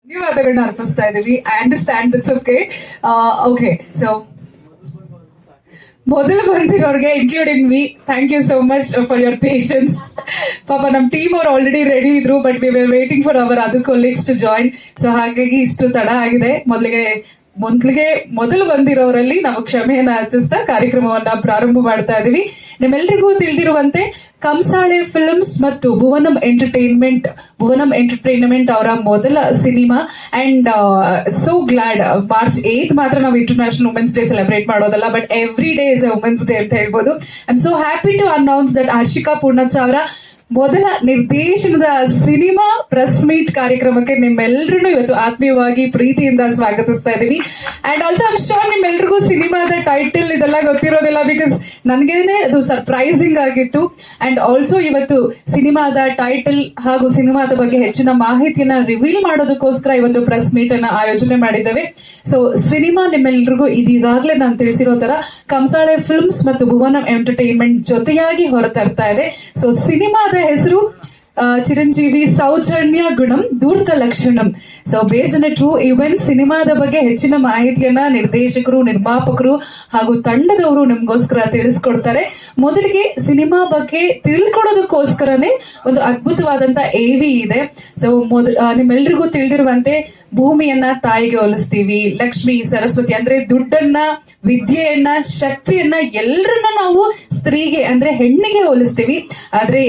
ಧನ್ಯವಾದಗಳನ್ನ ಅರ್ಪಿಸ್ತಾ ಇದೀವಿ. I understand, that's okay. Okay, so ಮೊದಲು ಬಂದಿರೋರಿಗೆ including me, thank you so much for your patience. ಪಾಪ ನಮ್ಮ ಟೀಮ್ ಅವ್ರು ಆಲ್ರೆಡಿ ರೆಡಿ ಇದ್ರು, but we were waiting for our other colleagues to join. So ಹಾಗಾಗಿ ಇಷ್ಟು ತಡ ಆಗಿದೆ. ಮೊದಲು ಬಂದಿರೋರಲ್ಲಿ ನಾವು ಕ್ಷಮೆಯನ್ನ ಯಾಚಿಸ್ತಾ ಕಾರ್ಯಕ್ರಮವನ್ನ ಪ್ರಾರಂಭ ಮಾಡ್ತಾ ಇದೀವಿ. ನಿಮ್ಮೆಲ್ಲರಿಗೂ ತಿಳಿದಿರುವಂತೆ ಕಂಸಾಳೆ ಫಿಲ್ಮ್ಸ್ ಮತ್ತು ಭುವನಂ ಎಂಟರ್ಟೈನ್ಮೆಂಟ್ ಅವರ ಮೊದಲ cinema. And so glad, March 8 ಮಾತ್ರ ನಾವು ಇಂಟರ್ನ್ಯಾಷನಲ್ ವುಮೆನ್ಸ್ ಡೇ ಸೆಲೆಬ್ರೇಟ್ ಮಾಡೋದಲ್ಲ, but every day is a women's day ಅಂತ ಹೇಳ್ಬೋದು. I am so happy to announce that Harshika Poonacha ಅವರ ಮೊದಲ ನಿರ್ದೇಶನದ ಸಿನಿಮಾ ಪ್ರೆಸ್ ಮೀಟ್ ಕಾರ್ಯಕ್ರಮಕ್ಕೆ ನಿಮ್ಮೆಲ್ಲರೂ ಇವತ್ತು ಆತ್ಮೀಯವಾಗಿ ಪ್ರೀತಿಯಿಂದ ಸ್ವಾಗತಿಸ್ತಾ ಇದೀವಿ. ಅಂಡ್ ಆಲ್ಸೋ ಐಮ್ ಶೋರ್ ನಿಮ್ಮೆಲ್ರಿಗೂ ಸಿನಿಮಾದ ಟೈಟಲ್ ಇದೆಲ್ಲ ಗೊತ್ತಿರೋದಿಲ್ಲ, ಬಿಕಾಸ್ ನನಗೇನೆ ಅದು ಸರ್ಪ್ರೈಸಿಂಗ್ ಆಗಿತ್ತು. ಅಂಡ್ ಆಲ್ಸೋ ಇವತ್ತು ಸಿನಿಮಾದ ಟೈಟಲ್ ಹಾಗೂ ಸಿನಿಮಾದ ಬಗ್ಗೆ ಹೆಚ್ಚಿನ ಮಾಹಿತಿಯನ್ನ ರಿವೀಲ್ ಮಾಡೋದಕ್ಕೋಸ್ಕರ ಇವತ್ತು ಪ್ರೆಸ್ ಮೀಟ್ ಅನ್ನ ಆಯೋಜನೆ ಮಾಡಿದ್ದೇವೆ. ಸೊ ಸಿನಿಮಾ ನಿಮ್ಮೆಲ್ರಿಗೂ ಇದೀಗಾಗಲೇ ನಾನು ತಿಳಿಸಿರೋ ತರ ಕಂಸಾಳೆ ಫಿಲ್ಮ್ಸ್ ಮತ್ತು ಭುವನಂ ಎಂಟರ್ಟೈನ್ಮೆಂಟ್ ಜೊತೆಯಾಗಿ ಹೊರತರ್ತಾ ಇದೆ. ಸೊ ಸಿನಿಮಾದ ಹೆಸರು Chiranjeevi Soujanya Gunam Dhoorta Lakshanam. So based on a true event. ಸಿನಿಮಾದ ಬಗ್ಗೆ ಹೆಚ್ಚಿನ ಮಾಹಿತಿಯನ್ನ ನಿರ್ದೇಶಕರು, ನಿರ್ಮಾಪಕರು ಹಾಗೂ ತಂಡದವರು ನಿಮ್ಗೋಸ್ಕರ ತಿಳಿಸ್ಕೊಡ್ತಾರೆ. ಮೊದಲಿಗೆ ಸಿನಿಮಾ ಬಗ್ಗೆ ತಿಳ್ಕೊಳ್ಳೋದಕ್ಕೋಸ್ಕರನೇ ಒಂದು ಅದ್ಭುತವಾದಂತ AV ಇದೆ. ಸೊ ನಿಮ್ಮೆಲ್ರಿಗೂ ತಿಳಿದಿರುವಂತೆ ಭೂಮಿಯನ್ನ ತಾಯಿಗೆ ಹೋಲಿಸ್ತೀವಿ, ಲಕ್ಷ್ಮಿ ಸರಸ್ವತಿ ಅಂದ್ರೆ ದುಡ್ಡನ್ನ, ವಿದ್ಯೆಯನ್ನ, ಶಕ್ತಿಯನ್ನ ಎಲ್ಲರನ್ನ ನಾವು ಸ್ತ್ರೀಗೆ ಅಂದ್ರೆ ಹೆಣ್ಣಿಗೆ ಹೋಲಿಸ್ತೀವಿ. ಆದ್ರೆ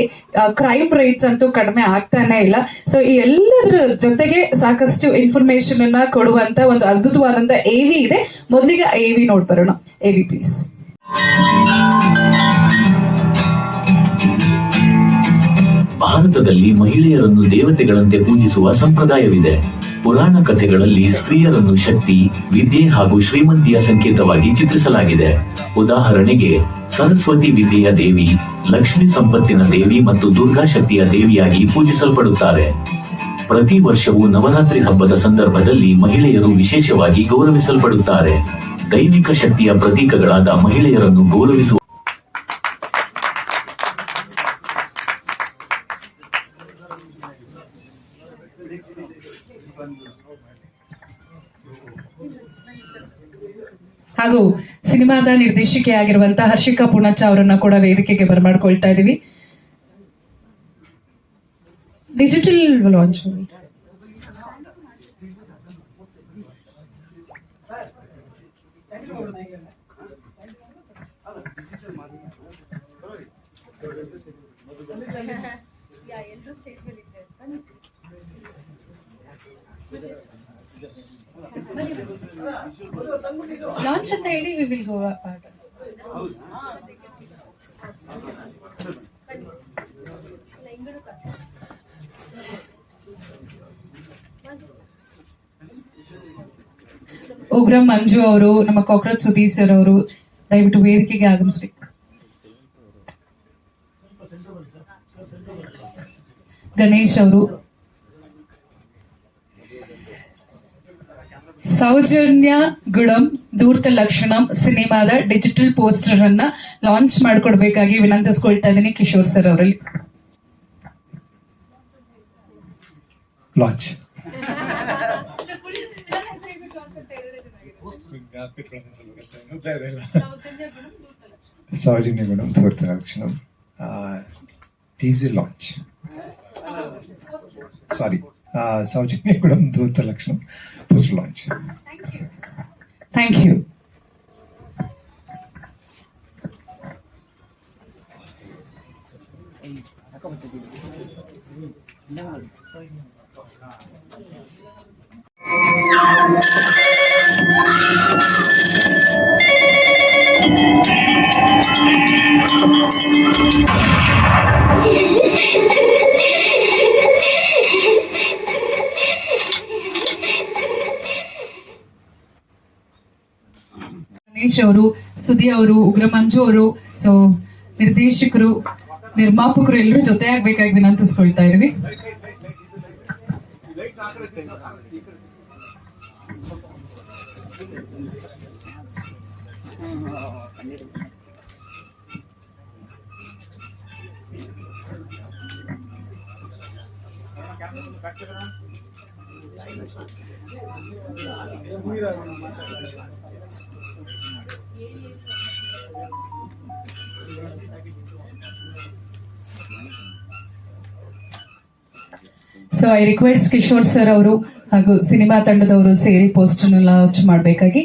ಕ್ರೈಮ್ ರೇಟ್ಸ್ ಅಂತೂ ಕಡಿಮೆ ಆಗ್ತಾನೆ ಇಲ್ಲ. ಸೊ ಈ ಎಲ್ಲದರ ಜೊತೆಗೆ ಸಾಕಷ್ಟು ಇನ್ಫಾರ್ಮೇಶನ್ ಅನ್ನ ಕೊಡುವಂತ ಒಂದು ಅದ್ಭುತವಾದಂತ AV ಇದೆ. ಮೊದಲಿಗೆ AV ನೋಡ್ಬರೋಣ. AV please. ಭಾರತದಲ್ಲಿ ಮಹಿಳೆಯರನ್ನು ದೇವತೆಗಳಂತೆ ಪೂಜಿಸುವ ಸಂಪ್ರದಾಯವಿದೆ. ಪುರಾಣ ಕಥೆಗಳಲ್ಲಿ ಸ್ತ್ರೀಯರನ್ನು ಶಕ್ತಿ, ವಿದ್ಯೆ ಹಾಗೂ ಶ್ರೀಮಂತಿಯ ಸಂಕೇತವಾಗಿ ಚಿತ್ರಿಸಲಾಗಿದೆ. ಉದಾಹರಣೆಗೆ ಸರಸ್ವತಿ ವಿದ್ಯೆಯ ದೇವಿ, ಲಕ್ಷ್ಮಿ ಸಂಪತ್ತಿನ ದೇವಿ ಮತ್ತು ದುರ್ಗಾ ಶಕ್ತಿಯ ದೇವಿಯಾಗಿ ಪೂಜಿಸಲ್ಪಡುತ್ತಾರೆ. ಪ್ರತಿ ವರ್ಷವೂ ನವರಾತ್ರಿ ಹಬ್ಬದ ಸಂದರ್ಭದಲ್ಲಿ ಮಹಿಳೆಯರು ವಿಶೇಷವಾಗಿ ಗೌರವಿಸಲ್ಪಡುತ್ತಾರೆ. ದೈವಿಕ ಶಕ್ತಿಯ ಪ್ರತೀಕಗಳಾದ ಮಹಿಳೆಯರನ್ನು ಗೌರವಿಸುವ ಹಾಗೂ ಸಿನಿಮಾದ ನಿರ್ದೇಶಕಿಯಾಗಿರುವಂತಹ ಹರ್ಷಿಕಾ ಪೂರ್ಣಚ್ಚ ಅವರನ್ನ ಕೂಡ ವೇದಿಕೆಗೆ ಬರಮಾಡ್ಕೊಳ್ತಾ ಇದೀವಿ. ಡಿಜಿಟಲ್ ಲಾಂಚ್ ಲಾಂಚ್ ಅಂತ ಹೇಳಿ ವಿ ವಿಲ್ ಗೋ ಪಾರ್ಟ್. ಉಗ್ರ ಮಂಜು ಅವರು, ನಮ್ಮ ಕಾಕ್ರೋಚ್ ಸುದೀಶ್ ಸರ್ ಅವರು ದಯವಿಟ್ಟು ವೇದಿಕೆಗೆ ಆಗಮಿಸಬೇಕು. ಗಣೇಶ್ ಅವರು ಸೌಜನ್ಯ ಗುಣಂ ಧೂರ್ತ ಲಕ್ಷಣಂ ಸಿನಿಮಾದ ಡಿಜಿಟಲ್ ಪೋಸ್ಟರ್ ಅನ್ನ ಲಾಂಚ್ ಮಾಡಿಕೊಡ್ಬೇಕಾಗಿ ವಿನಂತಿಸ್ಕೊಳ್ತಾ ಇದ್ದೀನಿ ಕಿಶೋರ್ ಸರ್ ಅವರಲ್ಲಿ. Launch Soujanya Gunam Dhoorta Lakshanam teaser launch. Sorry, Soujanya Gunam Dhoorta Lakshanam post launch. Thank you. Ganesh ಅವರು, ಸುದಿ ಅವರು, ಉಗ್ರ ಮಂಜು ಅವರು, ಸೊ ನಿರ್ದೇಶಕರು, ನಿರ್ಮಾಪಕರು ಎಲ್ಲರೂ ಜೊತೆ ಆಗ್ಬೇಕಾಗಿ ವಿನಂತಿಸ್ಕೊಳ್ತಾ ಇದೀವಿ. So I request Kishore sir ಅವರು ಹಾಗೂ ಸಿನಿಮಾ ತಂಡದವರು ಸೇರಿ ಪೋಸ್ಟರ್ ಲಾಂಚ್ ಮಾಡಬೇಕಾಗಿ.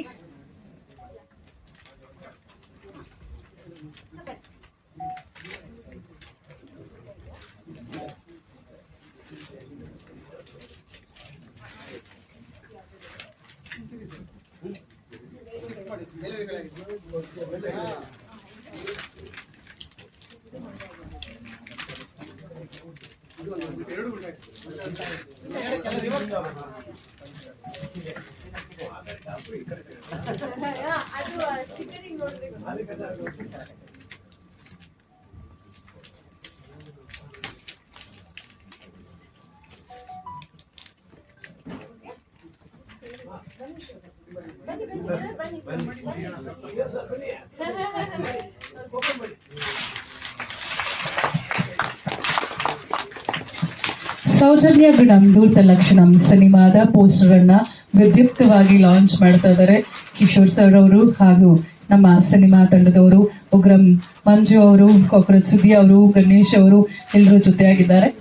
ಸೌಜನ್ಯ ಗುಣಂ ದೂರ್ತ ಲಕ್ಷಣಂ ಸಿನಿಮಾದ ಪೋಸ್ಟರ್ ಅನ್ನ ವಿದ್ಯುಕ್ತವಾಗಿ ಲಾಂಚ್ ಮಾಡ್ತಾ ಇದ್ದಾರೆ ಕಿಶೋರ್ ಸರ್ ಅವರು ಹಾಗೂ ನಮ್ಮ ಸಿನಿಮಾ ತಂಡದವರು. ಉಗ್ರಂ ಮಂಜು ಅವರು, ಕಾಕ್ರೋಚ್ ಸುದ್ದಿ ಅವರು, ಗಣೇಶ್ ಅವರು ಎಲ್ಲರೂ ಜೊತೆಯಾಗಿದ್ದಾರೆ.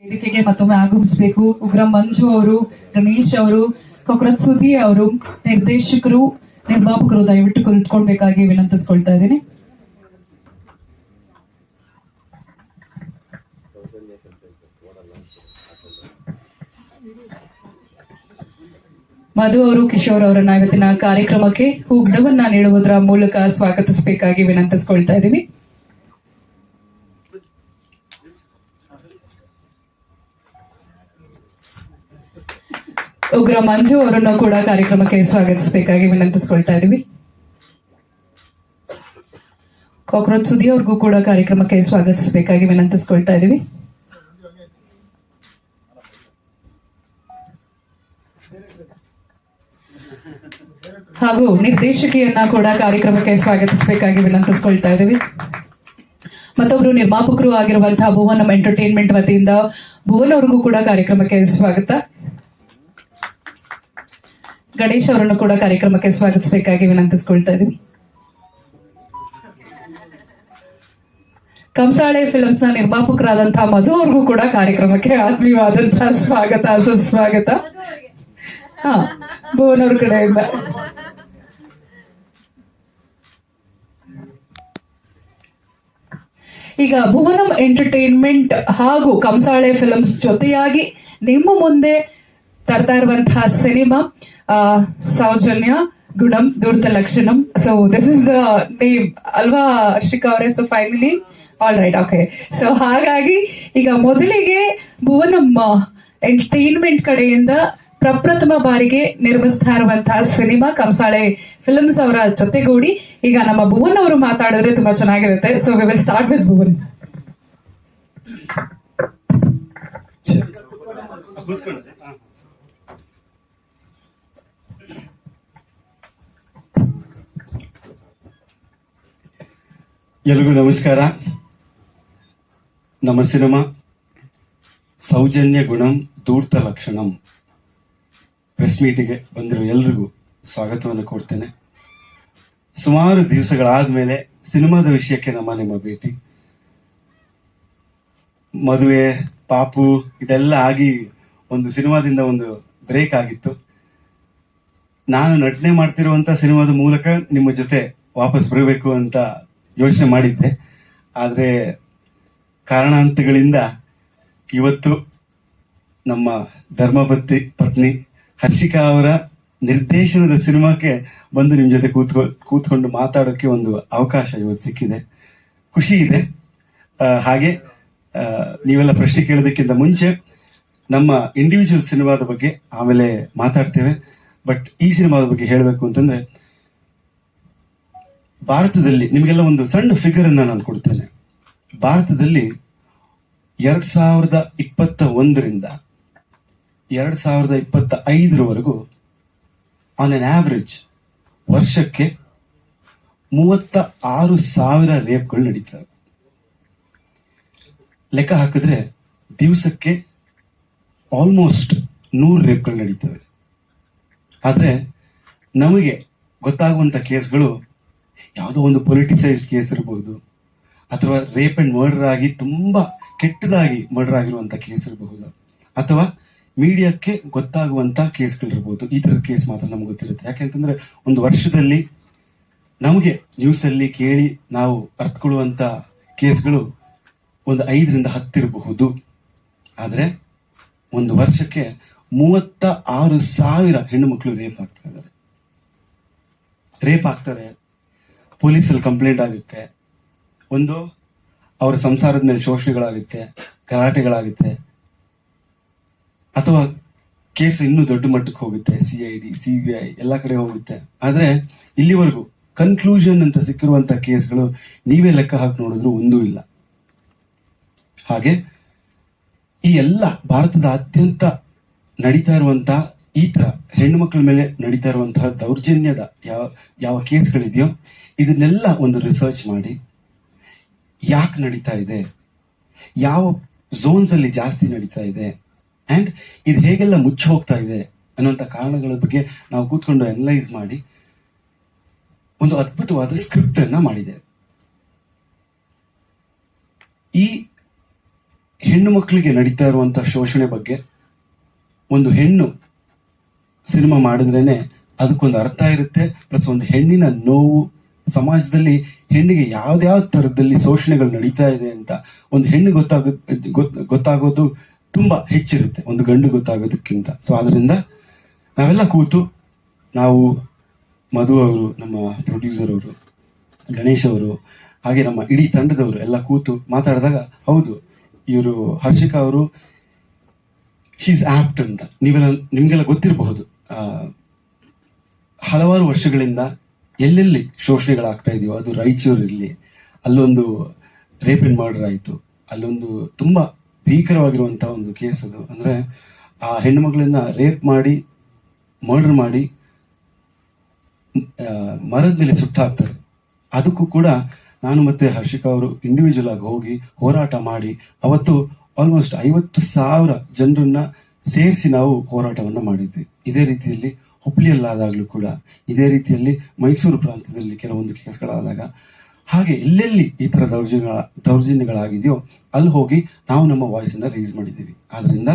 ವೇದಿಕೆಗೆ ಮತ್ತೊಮ್ಮೆ ಆಗಮಿಸಬೇಕು ಉಗ್ರಂ ಮಂಜು ಅವರು, ಗಣೇಶ್ ಅವರು, ಕಾಕ್ರೋಚ್ ಸುದ್ದಿ ಅವರು, ನಿರ್ದೇಶಕರು, ನಿರ್ಮಾಪಕರು ದಯವಿಟ್ಟು ಕುಳಿತುಕೊಳ್ಬೇಕಾಗಿ ವಿನಂತಿಸ್ಕೊಳ್ತಾ ಇದ್ದೀನಿ. ಮಧು ಅವರು, ಕಿಶೋರ್ ಅವರನ್ನ ಇವತ್ತಿನ ಕಾರ್ಯಕ್ರಮಕ್ಕೆ ಹೂಗುಣವನ್ನ ನೀಡುವುದರ ಮೂಲಕ ಸ್ವಾಗತಿಸಬೇಕಾಗಿ ವಿನಂತಿಸ್ಕೊಳ್ತಾ ಇದ್ದೀವಿ. ಉಗ್ರ ಮಂಜು ಅವರನ್ನು ಕೂಡ ಕಾರ್ಯಕ್ರಮಕ್ಕೆ ಸ್ವಾಗತಿಸಬೇಕಾಗಿ ವಿನಂತಿಸ್ಕೊಳ್ತಾ ಇದ್ದೀವಿ. ಕಾಕ್ರೋಚ್ ಸುದ್ದಿ ಅವ್ರಿಗೂ ಕೂಡ ಕಾರ್ಯಕ್ರಮಕ್ಕೆ ಸ್ವಾಗತಿಸಬೇಕಾಗಿ ವಿನಂತಿಸ್ಕೊಳ್ತಾ ಇದ್ದೀವಿ. ಹಾಗೂ ನಿರ್ದೇಶಕಿಯನ್ನ ಕೂಡ ಕಾರ್ಯಕ್ರಮಕ್ಕೆ ಸ್ವಾಗತಿಸಬೇಕಾಗಿ ವಿನಂತಿಸ್ಕೊಳ್ತಾ ಇದ್ದೀವಿ. ಮತ್ತೊಬ್ರು ನಿರ್ಮಾಪಕರು ಆಗಿರುವಂತಹ ಭುವನಂ ಎಂಟರ್ಟೈನ್ಮೆಂಟ್ ವತಿಯಿಂದ ಭುವನ್ ಅವ್ರಿಗೂ ಕೂಡ ಕಾರ್ಯಕ್ರಮಕ್ಕೆ ಸ್ವಾಗತ. ಗಣೇಶ್ ಅವರನ್ನು ಕೂಡ ಕಾರ್ಯಕ್ರಮಕ್ಕೆ ಸ್ವಾಗತಿಸಬೇಕಾಗಿ ವಿನಂತಿಸ್ಕೊಳ್ತಾ ಇದ್ದೀವಿ. ಕಂಸಾಳೆ ಫಿಲ್ಮ್ಸ್ ನ ನಿರ್ಮಾಪಕರಾದಂತಹ ಮಧು ಅವ್ರಿಗೂ ಕೂಡ ಕಾರ್ಯಕ್ರಮಕ್ಕೆ ಆತ್ಮೀಯವಾದಂತಹ ಸ್ವಾಗತ, ಸುಸ್ವಾಗತ. ಹಾ, ಭುವನ್ ಅವ್ರ ಕಡೆಯಿಂದ. ಈಗ ಭುವನಂ ಎಂಟರ್ಟೈನ್ಮೆಂಟ್ ಹಾಗೂ ಕಂಸಾಳೆ ಫಿಲ್ಮ್ಸ್ ಜೊತೆಯಾಗಿ ನಿಮ್ಮ ಮುಂದೆ ತರ್ತಾ ಇರುವಂತಹ cinema Soujanya Gunam Dhoorta Lakshanam. So this is name ಅಲ್ವಾ ಹರ್ಷಿಕಾ ಅವರೇ? So finally all right, okay. So ಹಾಗಾಗಿ ಈಗ ಮೊದಲಿಗೆ ಭುವನಂ ಎಂಟರ್ಟೈನ್ಮೆಂಟ್ ಕಡೆಯಿಂದ ಪ್ರಪ್ರಥಮ ಬಾರಿಗೆ ನಿರ್ಮಿಸ್ತಾ ಇರುವಂತಹ ಸಿನಿಮಾ ಕಂಸಾಳೆ ಫಿಲ್ಮ್ಸ್ ಅವರ ಜೊತೆಗೂಡಿ ಈಗ ನಮ್ಮ ಭುವನ್ ಅವರು ಮಾತಾಡಿದ್ರೆ ತುಂಬಾ ಚೆನ್ನಾಗಿರುತ್ತೆ. So we will start with Bhuvan. ಎಲ್ರಿಗೂ ನಮಸ್ಕಾರ. ನಮ್ಮ ಸಿನಿಮಾ ಸೌಜನ್ಯ ಗುಣಂ ಧೂರ್ತ ಲಕ್ಷಣಂ ಪ್ರೆಸ್ ಮೀಟಿಗೆ ಬಂದಿರೋ ಎಲ್ರಿಗೂ ಸ್ವಾಗತವನ್ನು ಕೋರ್ತೇನೆ. ಸುಮಾರು ದಿವಸಗಳಾದ್ಮೇಲೆ ಸಿನಿಮಾದ ವಿಷಯಕ್ಕೆ ನಿಮ್ಮ ಭೇಟಿ. ಮದುವೆ, ಪಾಪು ಇದೆಲ್ಲ ಆಗಿ ಒಂದು ಸಿನಿಮಾದಿಂದ ಒಂದು ಬ್ರೇಕ್ ಆಗಿತ್ತು. ನಾನು ನಟನೆ ಮಾಡ್ತಿರುವಂತ ಸಿನಿಮಾದ ಮೂಲಕ ನಿಮ್ಮ ಜೊತೆ ವಾಪಸ್ ಬರಬೇಕು ಅಂತ ಯೋಚನೆ ಮಾಡಿದ್ದೆ. ಆದ್ರೆ ಕಾರಣಾಂತಗಳಿಂದ ಇವತ್ತು ನಮ್ಮ ಪತ್ನಿ ಹರ್ಷಿಕಾ ಅವರ ನಿರ್ದೇಶನದ ಸಿನಿಮಾಕ್ಕೆ ಬಂದು ನಿಮ್ ಜೊತೆ ಕೂತ್ಕೊಂಡು ಮಾತಾಡೋಕೆ ಒಂದು ಅವಕಾಶ ಇವತ್ತು ಸಿಕ್ಕಿದೆ. ಖುಷಿ ಇದೆ. ಹಾಗೆ ನೀವೆಲ್ಲ ಪ್ರಶ್ನೆ ಕೇಳೋದಕ್ಕಿಂತ ಮುಂಚೆ ನಮ್ಮ ಇಂಡಿವಿಜುವಲ್ ಸಿನಿಮಾದ ಬಗ್ಗೆ ಆಮೇಲೆ ಮಾತಾಡ್ತೇವೆ. ಬಟ್ ಈ ಸಿನಿಮಾದ ಬಗ್ಗೆ ಹೇಳಬೇಕು ಅಂತಂದ್ರೆ, ಭಾರತದಲ್ಲಿ ನಿಮಗೆಲ್ಲ ಒಂದು ಸಣ್ಣ ಫಿಗರ್ ಅನ್ನ ನಾನು ಕೊಡ್ತೇನೆ. ಭಾರತದಲ್ಲಿ 2021ರಿಂದ 2025ರವರೆಗೂ ಆನ್ ಅನ್ ಆವರೇಜ್ ವರ್ಷಕ್ಕೆ 36,000 ರೇಪ್ಗಳು ನಡೀತವೆ. ಲೆಕ್ಕ ಹಾಕಿದ್ರೆ ದಿವಸಕ್ಕೆ ಆಲ್ಮೋಸ್ಟ್ 100 ರೇಪ್ಗಳು ನಡೀತವೆ. ಆದ್ರೆ ನಮಗೆ ಗೊತ್ತಾಗುವಂತ ಕೇಸ್ಗಳು ಯಾವುದೋ ಒಂದು ಪೊಲಿಟಿಸೈಸ್ಡ್ ಕೇಸ್ ಇರಬಹುದು, ಅಥವಾ ರೇಪ್ ಅಂಡ್ ಮರ್ಡರ್ ಆಗಿ ತುಂಬಾ ಕೆಟ್ಟದಾಗಿ ಮರ್ಡರ್ ಆಗಿರುವಂತ ಕೇಸ್ ಇರಬಹುದು, ಅಥವಾ ಮೀಡಿಯಾಕ್ಕೆ ಗೊತ್ತಾಗುವಂತ ಕೇಸ್ಗಳಿರ್ಬೋದು. ಈ ತರದ ಕೇಸ್ ಮಾತ್ರ ನಮ್ಗೆ ಗೊತ್ತಿರುತ್ತೆ. ಯಾಕೆಂತಂದ್ರೆ ಒಂದು ವರ್ಷದಲ್ಲಿ ನಮಗೆ ನ್ಯೂಸ್ ಅಲ್ಲಿ ಕೇಳಿ ನಾವು ಅರ್ಥಕೊಳ್ಳುವಂತ ಕೇಸ್ಗಳು ಒಂದು 5ರಿಂದ 10 ಇರಬಹುದು. ಆದ್ರೆ ಒಂದು ವರ್ಷಕ್ಕೆ 36,000 ಹೆಣ್ಣು ಮಕ್ಕಳು ರೇಪ್ ಆಗ್ತಾರೆ. ಪೊಲೀಸಲ್ಲಿ ಕಂಪ್ಲೇಂಟ್ ಆಗುತ್ತೆ. ಒಂದು ಅವರ ಸಂಸಾರದ ಮೇಲೆ ಶೋಷಣೆಗಳಾಗುತ್ತೆ, ಗಲಾಟೆಗಳಾಗುತ್ತೆ, ಅಥವಾ ಕೇಸ್ ಇನ್ನೂ ದೊಡ್ಡ ಮಟ್ಟಕ್ಕೆ ಹೋಗುತ್ತೆ. CID, CBI ಎಲ್ಲ ಕಡೆ ಹೋಗುತ್ತೆ. ಆದ್ರೆ ಇಲ್ಲಿವರೆಗೂ ಕನ್ಕ್ಲೂಷನ್ ಅಂತ ಸಿಕ್ಕಿರುವಂತ ಕೇಸ್ಗಳು ನೀವೇ ಲೆಕ್ಕ ಹಾಕಿ ನೋಡಿದ್ರು ಒಂದೂ ಇಲ್ಲ. ಹಾಗೆ ಈ ಎಲ್ಲ ಭಾರತದಾದ್ಯಂತ ನಡೀತಾ ಇರುವಂತಹ ಈ ತರ ಹೆಣ್ಣು ಮಕ್ಕಳ ಮೇಲೆ ನಡೀತಾ ಇರುವಂತಹ ದೌರ್ಜನ್ಯದ ಯಾವ ಕೇಸ್ಗಳಿದೆಯೋ ಇದನ್ನೆಲ್ಲ ಒಂದು ರಿಸರ್ಚ್ ಮಾಡಿ ಯಾಕೆ ನಡೀತಾ ಇದೆ, ಯಾವ ಝೋನ್ಸ್ ಅಲ್ಲಿ ಜಾಸ್ತಿ ನಡೀತಾ ಇದೆ, ಅಂಡ್ ಇದು ಹೇಗೆಲ್ಲ ಮುಚ್ಚಿ ಹೋಗ್ತಾ ಇದೆ ಅನ್ನುವಂಥ ಕಾರಣಗಳ ಬಗ್ಗೆ ನಾವು ಕೂತ್ಕೊಂಡು ಅನಲೈಸ್ ಮಾಡಿ ಒಂದು ಅದ್ಭುತವಾದ ಸ್ಕ್ರಿಪ್ಟ್ ಅನ್ನ ಮಾಡಿದೆ. ಈ ಹೆಣ್ಣು ಮಕ್ಕಳಿಗೆ ನಡೀತಾ ಇರುವಂತಹ ಶೋಷಣೆ ಬಗ್ಗೆ ಒಂದು ಹೆಣ್ಣು ಸಿನಿಮಾ ಮಾಡಿದ್ರೇನೆ ಅದಕ್ಕೊಂದು ಅರ್ಥ ಇರುತ್ತೆ. ಪ್ಲಸ್ ಒಂದು ಹೆಣ್ಣಿನ ನೋವು, ಸಮಾಜದಲ್ಲಿ ಹೆಣ್ಣಿಗೆ ಯಾವ್ದಾವ್ ತರದಲ್ಲಿ ಶೋಷಣೆಗಳು ನಡೀತಾ ಇದೆ ಅಂತ ಒಂದು ಹೆಣ್ಣು ಗೊತ್ತಾಗೋದು ತುಂಬಾ ಹೆಚ್ಚಿರುತ್ತೆ ಒಂದು ಗಂಡು ಗೊತ್ತಾಗೋದಕ್ಕಿಂತ. ಸೊ ಆದ್ರಿಂದ ನಾವೆಲ್ಲ ಕೂತು, ನಾವು ಮಧು ಅವರು, ನಮ್ಮ ಪ್ರೊಡ್ಯೂಸರ್ ಅವರು, ಗಣೇಶ್ ಅವರು, ಹಾಗೆ ನಮ್ಮ ಇಡೀ ತಂಡದವರು ಎಲ್ಲ ಕೂತು ಮಾತಾಡಿದಾಗ, ಹೌದು ಇವರು ಹರ್ಷಿಕಾ ಅವರು ಶೀಸ್ ಆಪ್ಟ್ ಅಂತ ನಿಮ್ಗೆಲ್ಲ ಗೊತ್ತಿರಬಹುದು. ಹಲವಾರು ವರ್ಷಗಳಿಂದ ಎಲ್ಲೆಲ್ಲಿ ಶೋಷಣೆಗಳಾಗ್ತಾ ಇದೆಯೋ, ಅದು ರಾಯಚೂರಲ್ಲಿ ಅಲ್ಲೊಂದು ರೇಪ್ ಅಂಡ್ ಮರ್ಡರ್ ಆಯಿತು. ಅಲ್ಲೊಂದು ತುಂಬಾ ಭೀಕರವಾಗಿರುವಂತಹ ಒಂದು ಕೇಸ್ ಅದು. ಅಂದ್ರೆ ಆ ಹೆಣ್ಣು ಮಗಳನ್ನ ರೇಪ್ ಮಾಡಿ ಮರ್ಡರ್ ಮಾಡಿ ಮರದ ಮೇಲೆ ಸುಟ್ಟಾಕ್ತಾರೆ. ಅದಕ್ಕೂ ಕೂಡ ನಾನು ಮತ್ತೆ ಹರ್ಷಿಕಾ ಅವರು ಇಂಡಿವಿಜುವಲ್ ಆಗಿ ಹೋಗಿ ಹೋರಾಟ ಮಾಡಿ ಅವತ್ತು ಆಲ್ಮೋಸ್ಟ್ 50,000 ಜನರನ್ನ ಸೇರಿಸಿ ನಾವು ಹೋರಾಟವನ್ನ ಮಾಡಿದ್ವಿ. ಇದೇ ರೀತಿಯಲ್ಲಿ ಹುಬ್ಳಿಯಲ್ಲಾದಾಗ್ಲೂ ಕೂಡ, ಇದೇ ರೀತಿಯಲ್ಲಿ ಮೈಸೂರು ಪ್ರಾಂತ್ಯದಲ್ಲಿ ಕೆಲವೊಂದು ಕೇಸ್ಗಳಾದಾಗ, ಹಾಗೆ ಎಲ್ಲೆಲ್ಲಿ ಈ ತರ ದೌರ್ಜನ್ಯಗಳಾಗಿದೆಯೋ ಅಲ್ಲಿ ಹೋಗಿ ನಾವು ನಮ್ಮ ವಾಯ್ಸ್ ಅನ್ನ ರೇಸ್ ಮಾಡಿದ್ದೀವಿ. ಆದ್ರಿಂದ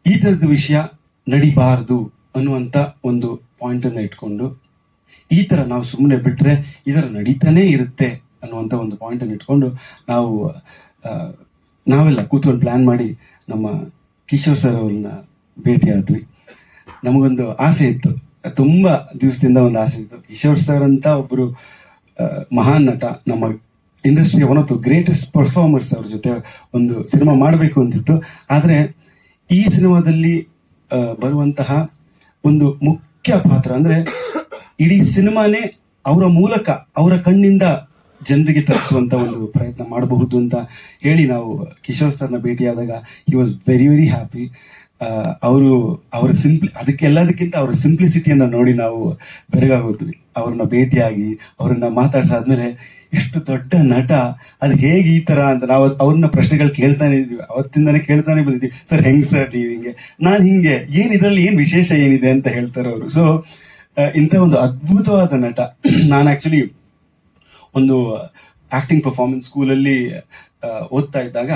ಈ ತರದ ವಿಷಯ ನಡಿಬಾರದು ಅನ್ನುವಂತ ಒಂದು ಪಾಯಿಂಟ್ ಅನ್ನ ಇಟ್ಕೊಂಡು, ಈ ತರ ನಾವು ಸುಮ್ಮನೆ ಬಿಟ್ರೆ ಇದರ ನಡೀತಾನೆ ಇರುತ್ತೆ ಅನ್ನುವಂತ ಒಂದು ಪಾಯಿಂಟ್ ಅನ್ನು ಇಟ್ಕೊಂಡು ನಾವೆಲ್ಲ ಕೂತ್ಕೊಂಡು ಪ್ಲಾನ್ ಮಾಡಿ ನಮ್ಮ ಕಿಶೋರ್ ಸರ್ ಅವ್ರನ್ನ ಭೇಟಿ ಆದ್ವಿ. ನಮಗೊಂದು ಆಸೆ ಇತ್ತು, ತುಂಬಾ ದಿವಸದಿಂದ ಒಂದು ಆಸೆ ಇತ್ತು. ಕಿಶೋರ್ ಸರ್ ಅಂತ ಒಬ್ರು ಮಹಾನ್ ನಟ, ನಮ್ಮ ಇಂಡಸ್ಟ್ರಿಯ one of the greatest performers, ಅವ್ರ ಜೊತೆ ಒಂದು ಸಿನಿಮಾ ಮಾಡಬೇಕು ಅಂತಿತ್ತು. ಆದ್ರೆ ಈ ಸಿನಿಮಾದಲ್ಲಿ ಬರುವಂತಹ ಒಂದು ಮುಖ್ಯ ಪಾತ್ರ ಅಂದ್ರೆ ಇಡೀ ಸಿನಿಮಾನೇ ಅವರ ಮೂಲಕ, ಅವರ ಕಣ್ಣಿಂದ ಜನರಿಗೆ ತಲುಪಿಸುವಂತ ಒಂದು ಪ್ರಯತ್ನ ಮಾಡಬಹುದು ಅಂತ ಹೇಳಿ ನಾವು ಕಿಶೋರ್ ಸರ್ನ ಭೇಟಿಯಾದಾಗ he was very very happy. ಅವರ ಅದಕ್ಕೆಲ್ಲದಕ್ಕಿಂತ ಅವ್ರ ಸಿಂಪ್ಲಿಸಿಟಿಯನ್ನ ನೋಡಿ ನಾವು ಬೆರಗಾಗೋದ್ವಿ. ಅವ್ರನ್ನ ಭೇಟಿಯಾಗಿ ಅವ್ರನ್ನ ಮಾತಾಡ್ಸಾದ್ಮೇಲೆ ಎಷ್ಟು ದೊಡ್ಡ ನಟ, ಅದು ಹೇಗೆ ಈ ತರ ಅಂತ ನಾವು ಅವ್ರನ್ನ ಪ್ರಶ್ನೆಗಳು ಕೇಳ್ತಾನೆ ಇದೀವಿ, ಅವತ್ತಿಂದಾನೆ ಕೇಳ್ತಾನೆ ಬಂದಿದ್ವಿ. ಸರ್ ಹೆಂಗ್ ಸರ್ ನೀವು ಹಿಂಗೆ, ನಾನ್ ಹಿಂಗೆ, ಏನ್ ಇದ್ರಲ್ಲಿ ಏನ್ ವಿಶೇಷ ಏನಿದೆ ಅಂತ ಹೇಳ್ತಾರೆ ಅವರು. ಸೊ ಇಂಥ ಒಂದು ಅದ್ಭುತವಾದ ನಟ. ನಾನು ಆಕ್ಚುಲಿ ಒಂದು ಆಕ್ಟಿಂಗ್ ಪರ್ಫಾರ್ಮೆನ್ಸ್ ಸ್ಕೂಲಲ್ಲಿ ಓದ್ತಾ ಇದ್ದಾಗ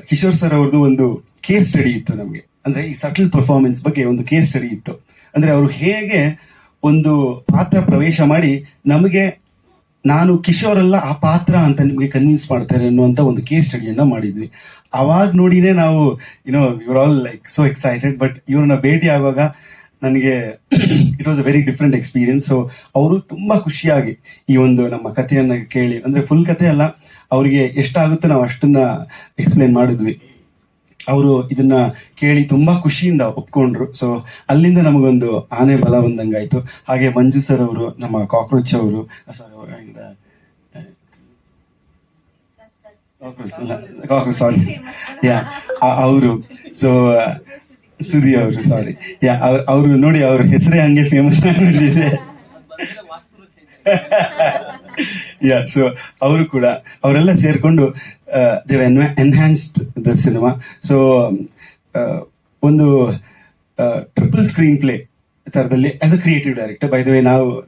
ಕಿಶೋರ್ ಸರ್ ಅವ್ರದ್ದು ಒಂದು ಕೇಸ್ ಸ್ಟಡಿ ಇತ್ತು ನಮಗೆ. ಅಂದ್ರೆ ಈ ಸಟಲ್ ಪರ್ಫಾರ್ಮೆನ್ಸ್ ಬಗ್ಗೆ ಒಂದು ಕೇಸ್ ಸ್ಟಡಿ ಇತ್ತು. ಅಂದ್ರೆ ಅವರು ಹೇಗೆ ಒಂದು ಪಾತ್ರ ಪ್ರವೇಶ ಮಾಡಿ ನಮಗೆ ನಾನು ಕಿಶೋರ್ ಅಲ್ಲ ಆ ಪಾತ್ರ ಅಂತ ನಿಮಗೆ ಕನ್ವಿನ್ಸ್ ಮಾಡ್ತಾರೆ ಅನ್ನುವಂತ ಒಂದು ಕೇಸ್ ಸ್ಟಡಿಯನ್ನ ಮಾಡಿದ್ವಿ. ಅವಾಗ ನೋಡಿನೇ ನಾವು your all like so excited. But ಇವ್ರನ್ನ ಭೇಟಿ ಆಗುವಾಗ ನನಗೆ it was a very different experience. So ಅವರು ತುಂಬಾ ಖುಷಿಯಾಗಿ ಈ ಒಂದು ನಮ್ಮ ಕಥೆಯನ್ನ ಕೇಳಿ, ಅಂದ್ರೆ ಫುಲ್ ಕಥೆ ಅಲ್ಲ, ಅವರಿಗೆ ಎಷ್ಟಾಗುತ್ತೋ ನಾವು ಅಷ್ಟನ್ನ ಎಕ್ಸ್ಪ್ಲೇನ್ ಮಾಡಿದ್ವಿ. ಅವರು ಇದನ್ನ ಕೇಳಿ ತುಂಬಾ ಖುಷಿಯಿಂದ ಒಪ್ಕೊಂಡ್ರು. ಸೊ ಅಲ್ಲಿಂದ ನಮಗೊಂದು ಆನೆ ಬಲ ಬಂದಂಗಾಯ್ತು. ಹಾಗೆ ಮಂಜು ಸರ್ ಅವರು, ನಮ್ಮ ಕಾಕ್ರೋಚ್ ಅವರು, ಸಾರಿ ಅವರು, ಸೊ ಸುದಿ ಅವರು, ಸಾರಿ ಅವರು ನೋಡಿ, ಅವ್ರ ಹೆಸರೇ ಹಂಗೆ ಫೇಮಸ್ ಆಗಿಬಿಟ್ಟಿದೆ. ಸೊ ಅವರು ಕೂಡ, ಅವರೆಲ್ಲ ಸೇರ್ಕೊಂಡು they've enhanced the cinema. So ಒಂದು ಟ್ರಿಪಲ್ ಸ್ಕ್ರೀನ್ ಪ್ಲೇ ತರದಲ್ಲಿ as a creative director. By the way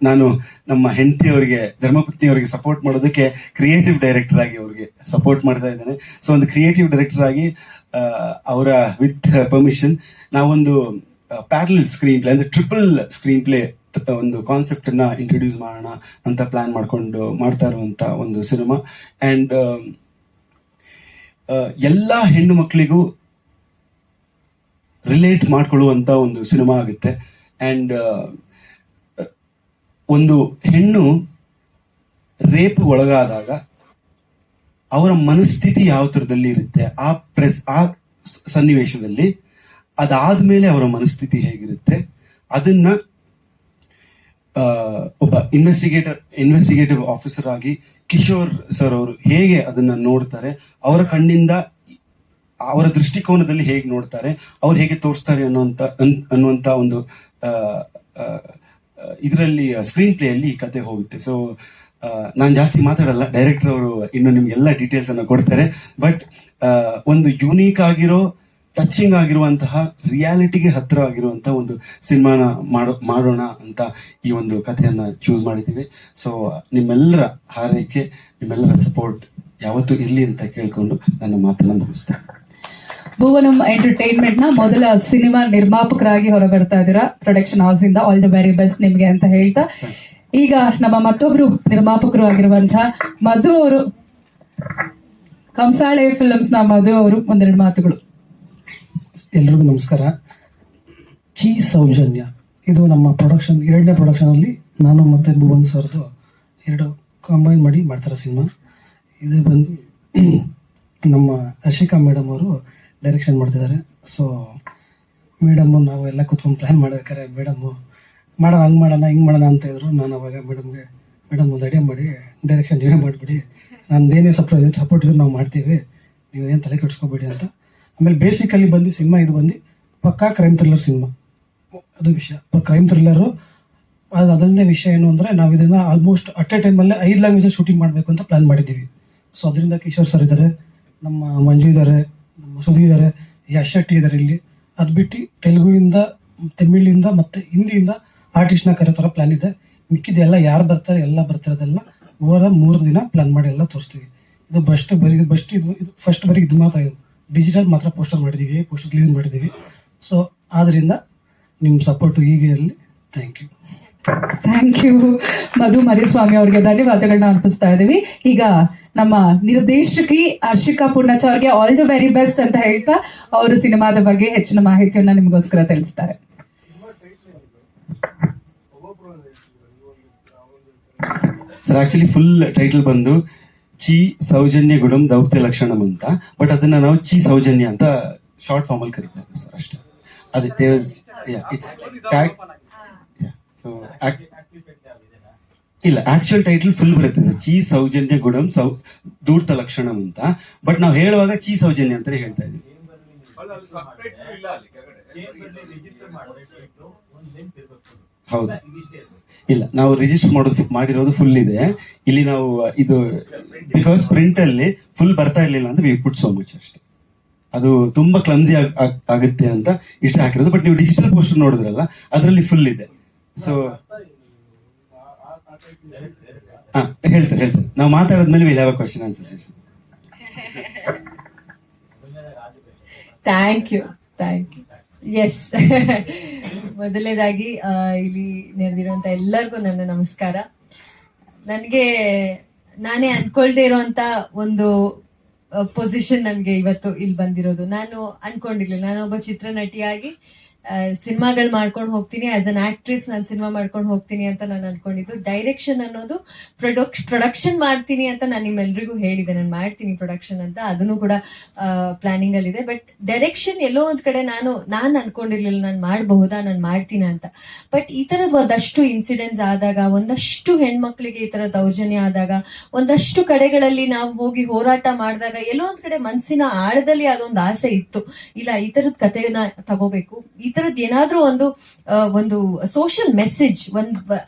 ನಾನು ನಮ್ಮ ಹೆಂಡತಿಯವರಿಗೆ, ಧರ್ಮಪತ್ನಿಯವರಿಗೆ ಸಪೋರ್ಟ್ ಮಾಡೋದಕ್ಕೆ ಕ್ರಿಯೇಟಿವ್ ಡೈರೆಕ್ಟರ್ ಆಗಿ ಅವ್ರಿಗೆ ಸಪೋರ್ಟ್ ಮಾಡ್ತಾ ಇದ್ದೇನೆ. ಸೊ ಒಂದು ಕ್ರಿಯೇಟಿವ್ ಡೈರೆಕ್ಟರ್ ಆಗಿ ಅವರ ವಿತ್ ಪರ್ಮಿಷನ್ ನಾವೊಂದು ಪ್ಯಾರಲಲ್ ಸ್ಕ್ರೀನ್ ಪ್ಲೇ, ಅಂದ್ರೆ ಟ್ರಿಪಲ್ ಸ್ಕ್ರೀನ್ ಪ್ಲೇ ಒಂದು ಕಾನ್ಸೆಪ್ಟ್ ಅನ್ನ ಇಂಟ್ರೊಡ್ಯೂಸ್ ಮಾಡೋಣ ಅಂತ ಪ್ಲಾನ್ ಮಾಡ್ಕೊಂಡು ಮಾಡ್ತಾ ಇರುವಂತ ಒಂದು ಸಿನಿಮಾ. ಅಂಡ್ ಎಲ್ಲಾ ಹೆಣ್ಣು ಮಕ್ಕಳಿಗೂ ರಿಲೇಟ್ ಮಾಡ್ಕೊಳ್ಳುವಂತ ಒಂದು ಸಿನಿಮಾ ಆಗುತ್ತೆ. ಅಂಡ್ ಒಂದು ಹೆಣ್ಣು ರೇಪ್ ಒಳಗಾದಾಗ ಅವರ ಮನಸ್ಥಿತಿ ಯಾವ ತರದಲ್ಲಿ ಇರುತ್ತೆ, ಆ ಸನ್ನಿವೇಶದಲ್ಲಿ, ಅದಾದ್ಮೇಲೆ ಅವರ ಮನಸ್ಥಿತಿ ಹೇಗಿರುತ್ತೆ, ಅದನ್ನ ಒಬ್ಬ ಇನ್ವೆಸ್ಟಿಗೇಟಿವ್ ಆಫೀಸರ್ ಆಗಿ ಕಿಶೋರ್ ಸರ್ ಅವರು ಹೇಗೆ ಅದನ್ನ ನೋಡ್ತಾರೆ, ಅವರ ಕಣ್ಣಿಂದ, ಅವರ ದೃಷ್ಟಿಕೋನದಲ್ಲಿ ಹೇಗೆ ನೋಡ್ತಾರೆ, ಅವ್ರು ಹೇಗೆ ತೋರಿಸ್ತಾರೆ ಅನ್ನುವಂತ ಒಂದು ಇದರಲ್ಲಿ ಸ್ಕ್ರೀನ್ ಪ್ಲೇ ಅಲ್ಲಿ ಈ ಕತೆ ಹೋಗುತ್ತೆ. ಸೊ ನಾನು ಜಾಸ್ತಿ ಮಾತಾಡಲ್ಲ, ಡೈರೆಕ್ಟರ್ ಅವರು ಇನ್ನು ನಿಮ್ಗೆ ಎಲ್ಲ ಡೀಟೇಲ್ಸ್ ಅನ್ನ ಕೊಡ್ತಾರೆ. ಬಟ್ ಒಂದು ಯೂನಿಕ್ ಆಗಿರೋ, ಟಚಿಂಗ್ ಆಗಿರುವಂತಹ, ರಿಯಾಲಿಟಿಗೆ ಹತ್ರ ಆಗಿರುವಂತಹ ಒಂದು ಸಿನಿಮಾನ ಮಾಡೋಣ ಅಂತ ಈ ಒಂದು ಕಥೆಯನ್ನ ಚೂಸ್ ಮಾಡಿದ್ದೀವಿ. ಸೊ ನಿಮ್ಮೆಲ್ಲರ ಹಾರೈಕೆ, ನಿಮ್ಮೆಲ್ಲರ ಸಪೋರ್ಟ್ ಯಾವತ್ತೂ ಇರ್ಲಿ ಅಂತ ಕೇಳ್ಕೊಂಡು ನನ್ನ ಮಾತನ್ನ ಮುಗಿಸ್ತೇನೆ. ಭುವನಂ ಎಂಟರ್ಟೈನ್ಮೆಂಟ್ ನ ಮೊದಲ ಸಿನಿಮಾ ನಿರ್ಮಾಪಕರಾಗಿ ಹೊರಬರ್ತಾ ಇದ್ದೀರಾ ಪ್ರೊಡಕ್ಷನ್ ಹೌಸ್ ಇಂದ. ಆಲ್ ದಿ ವೆರಿ ಬೆಸ್ಟ್ ನಿಮ್ಗೆ ಅಂತ ಹೇಳ್ತಾ, ಈಗ ನಮ್ಮ ಮತ್ತೊಬ್ರು ನಿರ್ಮಾಪಕರು ಆಗಿರುವಂತಹ ಮಧು ಅವರು, ಕಂಸಾಳೆ ಫಿಲ್ಮ್ಸ್ ನ ಮಧು ಅವರು ಒಂದೆರಡು ಮಾತುಗಳು. ಎಲ್ರಿಗೂ ನಮಸ್ಕಾರ. ಚಿ ಸೌಜನ್ಯ ಇದು ನಮ್ಮ ಪ್ರೊಡಕ್ಷನ್, ಎರಡನೇ ಪ್ರೊಡಕ್ಷನ್ ಅಲ್ಲಿ ನಾನು ಮತ್ತೆ ಭುವನ್ ಸರ್ದು ಎರಡು ಕಂಬೈನ್ ಮಾಡಿ ಮಾಡ್ತಾರೆ ಸಿನಿಮಾ. ಇದು ಬಂದು ನಮ್ಮ ಹರ್ಷಿಕಾ ಮೇಡಮ್ ಅವರು ಡೈರೆಕ್ಷನ್ ಮಾಡ್ತಿದ್ದಾರೆ. ಸೊ ಮೇಡಮ್ ನಾವು ಎಲ್ಲ ಕೂತ್ಕೊಂಡು ಪ್ಲ್ಯಾನ್ ಮಾಡ್ಬೇಕಾದ್ರೆ ಮೇಡಮ್ಮು ಮಾಡೋಣ, ಹಂಗೆ ಮಾಡೋಣ, ಹಿಂಗೆ ಮಾಡೋಣ ಅಂತ ಇದ್ರು. ನಾನು ಅವಾಗ ಮೇಡಮ್ ಒಂದು ಐಡಿಯಾ ಮಾಡಿ, ಡೈರೆಕ್ಷನ್ ನೀವೇ ಮಾಡಿಬಿಡಿ, ನಮ್ದೇನೇ ಸಪೋರ್ಟ್ ಇದ್ರು ನಾವು ಮಾಡ್ತೀವಿ, ನೀವೇನು ತಲೆ ಕೆಡಿಸ್ಕೋಬೇಡಿ ಅಂತ. ಆಮೇಲೆ ಬೇಸಿಕಲಿ ಬಂದು ಸಿನಿಮಾ ಇದು ಬಂದು ಪಕ್ಕಾ ಕ್ರೈಮ್ ಥ್ರಿಲ್ಲರ್ ಸಿನಿಮಾ. ಅದು ವಿಷಯ ಕ್ರೈಮ್ ಥ್ರಿಲ್ಲರು. ಅದಲ್ಲದೆ ವಿಷಯ ಏನು ಅಂದರೆ, ನಾವು ಇದನ್ನು ಆಲ್ಮೋಸ್ಟ್ ಅಟ್ ಎ ಟೈಮಲ್ಲೇ 5 ಲ್ಯಾಂಗ್ವೇಜಸ್ ಶೂಟಿಂಗ್ ಮಾಡಬೇಕು ಅಂತ ಪ್ಲ್ಯಾನ್ ಮಾಡಿದ್ದೀವಿ. ಸೊ ಅದರಿಂದ ಕಿಶೋರ್ ಸರ್ ಇದ್ದಾರೆ, ನಮ್ಮ ಮಂಜು ಇದ್ದಾರೆ, ನಮ್ಮ ಸುಧಿ ಇದ್ದಾರೆ, ಯಶ್ ಶೆಟ್ಟಿ ಇದ್ದಾರೆ ಇಲ್ಲಿ. ಅದು ಬಿಟ್ಟು ತೆಲುಗುವಿಂದ, ತಮಿಳಿಂದ ಮತ್ತು ಹಿಂದಿಯಿಂದ ಆರ್ಟಿಸ್ಟ್ನ ಕರೆ ಥರ ಪ್ಲ್ಯಾನ್ ಇದೆ. ಮಿಕ್ಕಿದೆಲ್ಲ ಯಾರು ಬರ್ತಾರೆ, ಎಲ್ಲ ಬರ್ತಿರೋದೆಲ್ಲ 3 ದಿನ ಪ್ಲ್ಯಾನ್ ಮಾಡಿ ಎಲ್ಲ ತೋರಿಸ್ತೀವಿ. ಇದು ಇದು ಫಸ್ಟ್ ಬರೀ ಇದು ಮಾತ್ರ, ಇದು ಡಿಜಿಟಲ್ ಮಾತ್ರ ಪೋಸ್ಟರ್ ಮಾಡಿದ್ದೀವಿ, ಪೋಸ್ಟರ್ ರಿಲೀಸ್ ಮಾಡಿದ್ದೀವಿ. ಸೊ ಆದ್ದರಿಂದ ನಿಮ್ಮ ಸಪೋರ್ಟು ಹೀಗೆ ಇರಲಿ. Thank you. Thank you Madhu Mariswamy ಅವರಿಗೆ ಧನ್ಯವಾದಗಳನ್ನ ಅರ್ಪಿಸ್ತಾ ಇದೀವಿ. ಈಗ ನಮ್ಮ ನಿರ್ದೇಶಕಿ ಹರ್ಷಿಕಾ ಪೂರ್ಣಚ ಅವರಿಗೆ ಆಲ್ ದಿ ವೆರಿ ಬೆಸ್ಟ್ ಅಂತ ಹೇಳ್ತಾ, ಅವರು ಸಿನಿಮಾದ ಬಗ್ಗೆ ಹೆಚ್ಚಿನ ಮಾಹಿತಿಯನ್ನ ನಿಮಗೋಸ್ಕರ ತಿಳಿಸ್ತಾರೆ. ಸರ್ ಆಕ್ಚುಲಿ ಫುಲ್ ಟೈಟಲ್ ಬಂದು ಚಿ ಸೌಜನ್ಯ ಗುಣಂ ದೌತ್ಯ ಲಕ್ಷಣಂ ಅಂತ. ಬಟ್ ಅದನ್ನ ನಾವು ಚಿ ಸೌಜನ್ಯ ಅಂತ ಶಾರ್ಟ್ ಫಾರ್ಮ್ ಅಲ್ಲಿ ಕರೀತಾರೆ ಸರ್ ಅಷ್ಟೇ. ಅದೇ ಇಟ್ಸ್ ಟ್ಯಾಗ್. ಸೊ ಇಲ್ಲ, ಆಕ್ಚುಯಲ್ ಟೈಟಲ್ ಫುಲ್ ಬರುತ್ತೆ ಸರ್, ಚಿ ಸೌಜನ್ಯ ಗುಣಂ ಧೂರ್ತ ಲಕ್ಷಣಂ ಅಂತ. ಬಟ್ ನಾವು ಹೇಳುವಾಗ ಚಿ ಸೌಜನ್ಯ ಅಂತಾನೆ ಹೇಳ್ತಾ ಇದೀವಿ. ಹೌದು, ಇಲ್ಲ ನಾವು ರಿಜಿಸ್ಟರ್ ಮಾಡಿರೋದು ಫುಲ್ ಇದೆ. ಇಲ್ಲಿ ನಾವು ಇದು ಬಿಕಾಸ್ ಪ್ರಿಂಟ್ ಅಲ್ಲಿ ಫುಲ್ ಬರ್ತಾ ಇರ್ಲಿಲ್ಲ ಅಂತ ವಿ ಪುಟ್ ಸೋ ಮಚ್ ಅಷ್ಟೇ. ಅದು ತುಂಬಾ ಕ್ಲಮ್ಸಿ ಆಗುತ್ತೆ ಅಂತ ಇಷ್ಟ ಹಾಕಿರೋದು. ಬಟ್ ನೀವು ಡಿಜಿಟಲ್ ಪೋಸ್ಟರ್ ನೋಡಿದ್ರಲ್ಲ, ಅದರಲ್ಲಿ ಫುಲ್ ಇದೆ. ಸೊ ಹೇಳ್ತಾರೆ ನಾವು ಮಾತಾಡಿದ್ಮೇಲೆ will have a question answer session. Thank you. Yes, ಮೊದಲನೇದಾಗಿ ಇಲ್ಲಿ ನೆರೆದಿರುವಂತ ಎಲ್ಲರಿಗೂ ನನ್ನ ನಮಸ್ಕಾರ. ನನಗೆ ನಾನೇ ಅನ್ಕೊಳ್ದೇ ಇರೋಂತ ಒಂದು ಪೊಸಿಷನ್ ನನಗೆ ಇವತ್ತು ಇಲ್ಲಿ ಬಂದಿರೋದು. ನಾನು ಅನ್ಕೊಂಡಿರ್ಲಿಲ್ಲ ನಾನು ಒಬ್ಬ ಚಿತ್ರನಟಿಯಾಗಿ ಸಿನಿಮಾಗಳು ಮಾಡ್ಕೊಂಡು ಹೋಗ್ತೀನಿ, ಆಸ್ ಅನ್ ಆಕ್ಟ್ರೆಸ್ ನಾನು ಸಿನಿಮಾ ಮಾಡ್ಕೊಂಡು ಹೋಗ್ತೀನಿ ಅಂತ ನಾನು ಅನ್ಕೊಂಡಿದ್ದು. ಡೈರೆಕ್ಷನ್ ಅನ್ನೋದು ಪ್ರೊಡಕ್ಷನ್ ಮಾಡ್ತೀನಿ ಅಂತ ನಾನು ನಿಮ್ಮೆಲ್ರಿಗೂ ಹೇಳಿದೆ, ನಾನು ಮಾಡ್ತೀನಿ ಪ್ರೊಡಕ್ಷನ್ ಅಂತ, ಅದನ್ನು ಕೂಡ ಪ್ಲಾನಿಂಗ್ ಅಲ್ಲಿ ಇದೆ. ಬಟ್ ಡೈರೆಕ್ಷನ್ ಎಲ್ಲೋ ಒಂದ್ ಕಡೆ ನಾನು ಅನ್ಕೊಂಡಿರ್ಲಿಲ್ಲ ನಾನು ಮಾಡಬಹುದಾ, ನಾನು ಮಾಡ್ತೀನಿ ಅಂತ. ಬಟ್ ಈ ತರದ್ ಒಂದಷ್ಟು ಇನ್ಸಿಡೆಂಟ್ಸ್ ಆದಾಗ, ಒಂದಷ್ಟು ಹೆಣ್ಮಕ್ಳಿಗೆ ಈ ತರ ದೌರ್ಜನ್ಯ ಆದಾಗ, ಒಂದಷ್ಟು ಕಡೆಗಳಲ್ಲಿ ನಾವು ಹೋಗಿ ಹೋರಾಟ ಮಾಡಿದಾಗ ಎಲ್ಲೋ ಒಂದ್ ಕಡೆ ಮನಸ್ಸಿನ ಆಳದಲ್ಲಿ ಅದೊಂದು ಆಸೆ ಇತ್ತು, ಇಲ್ಲ ಈ ತರದ ಕಥೆನ ತಗೋಬೇಕು, ಈ ತರದ್ ಏನಾದ್ರೂ ಒಂದು ಸೋಷಿಯಲ್ ಮೆಸೇಜ್,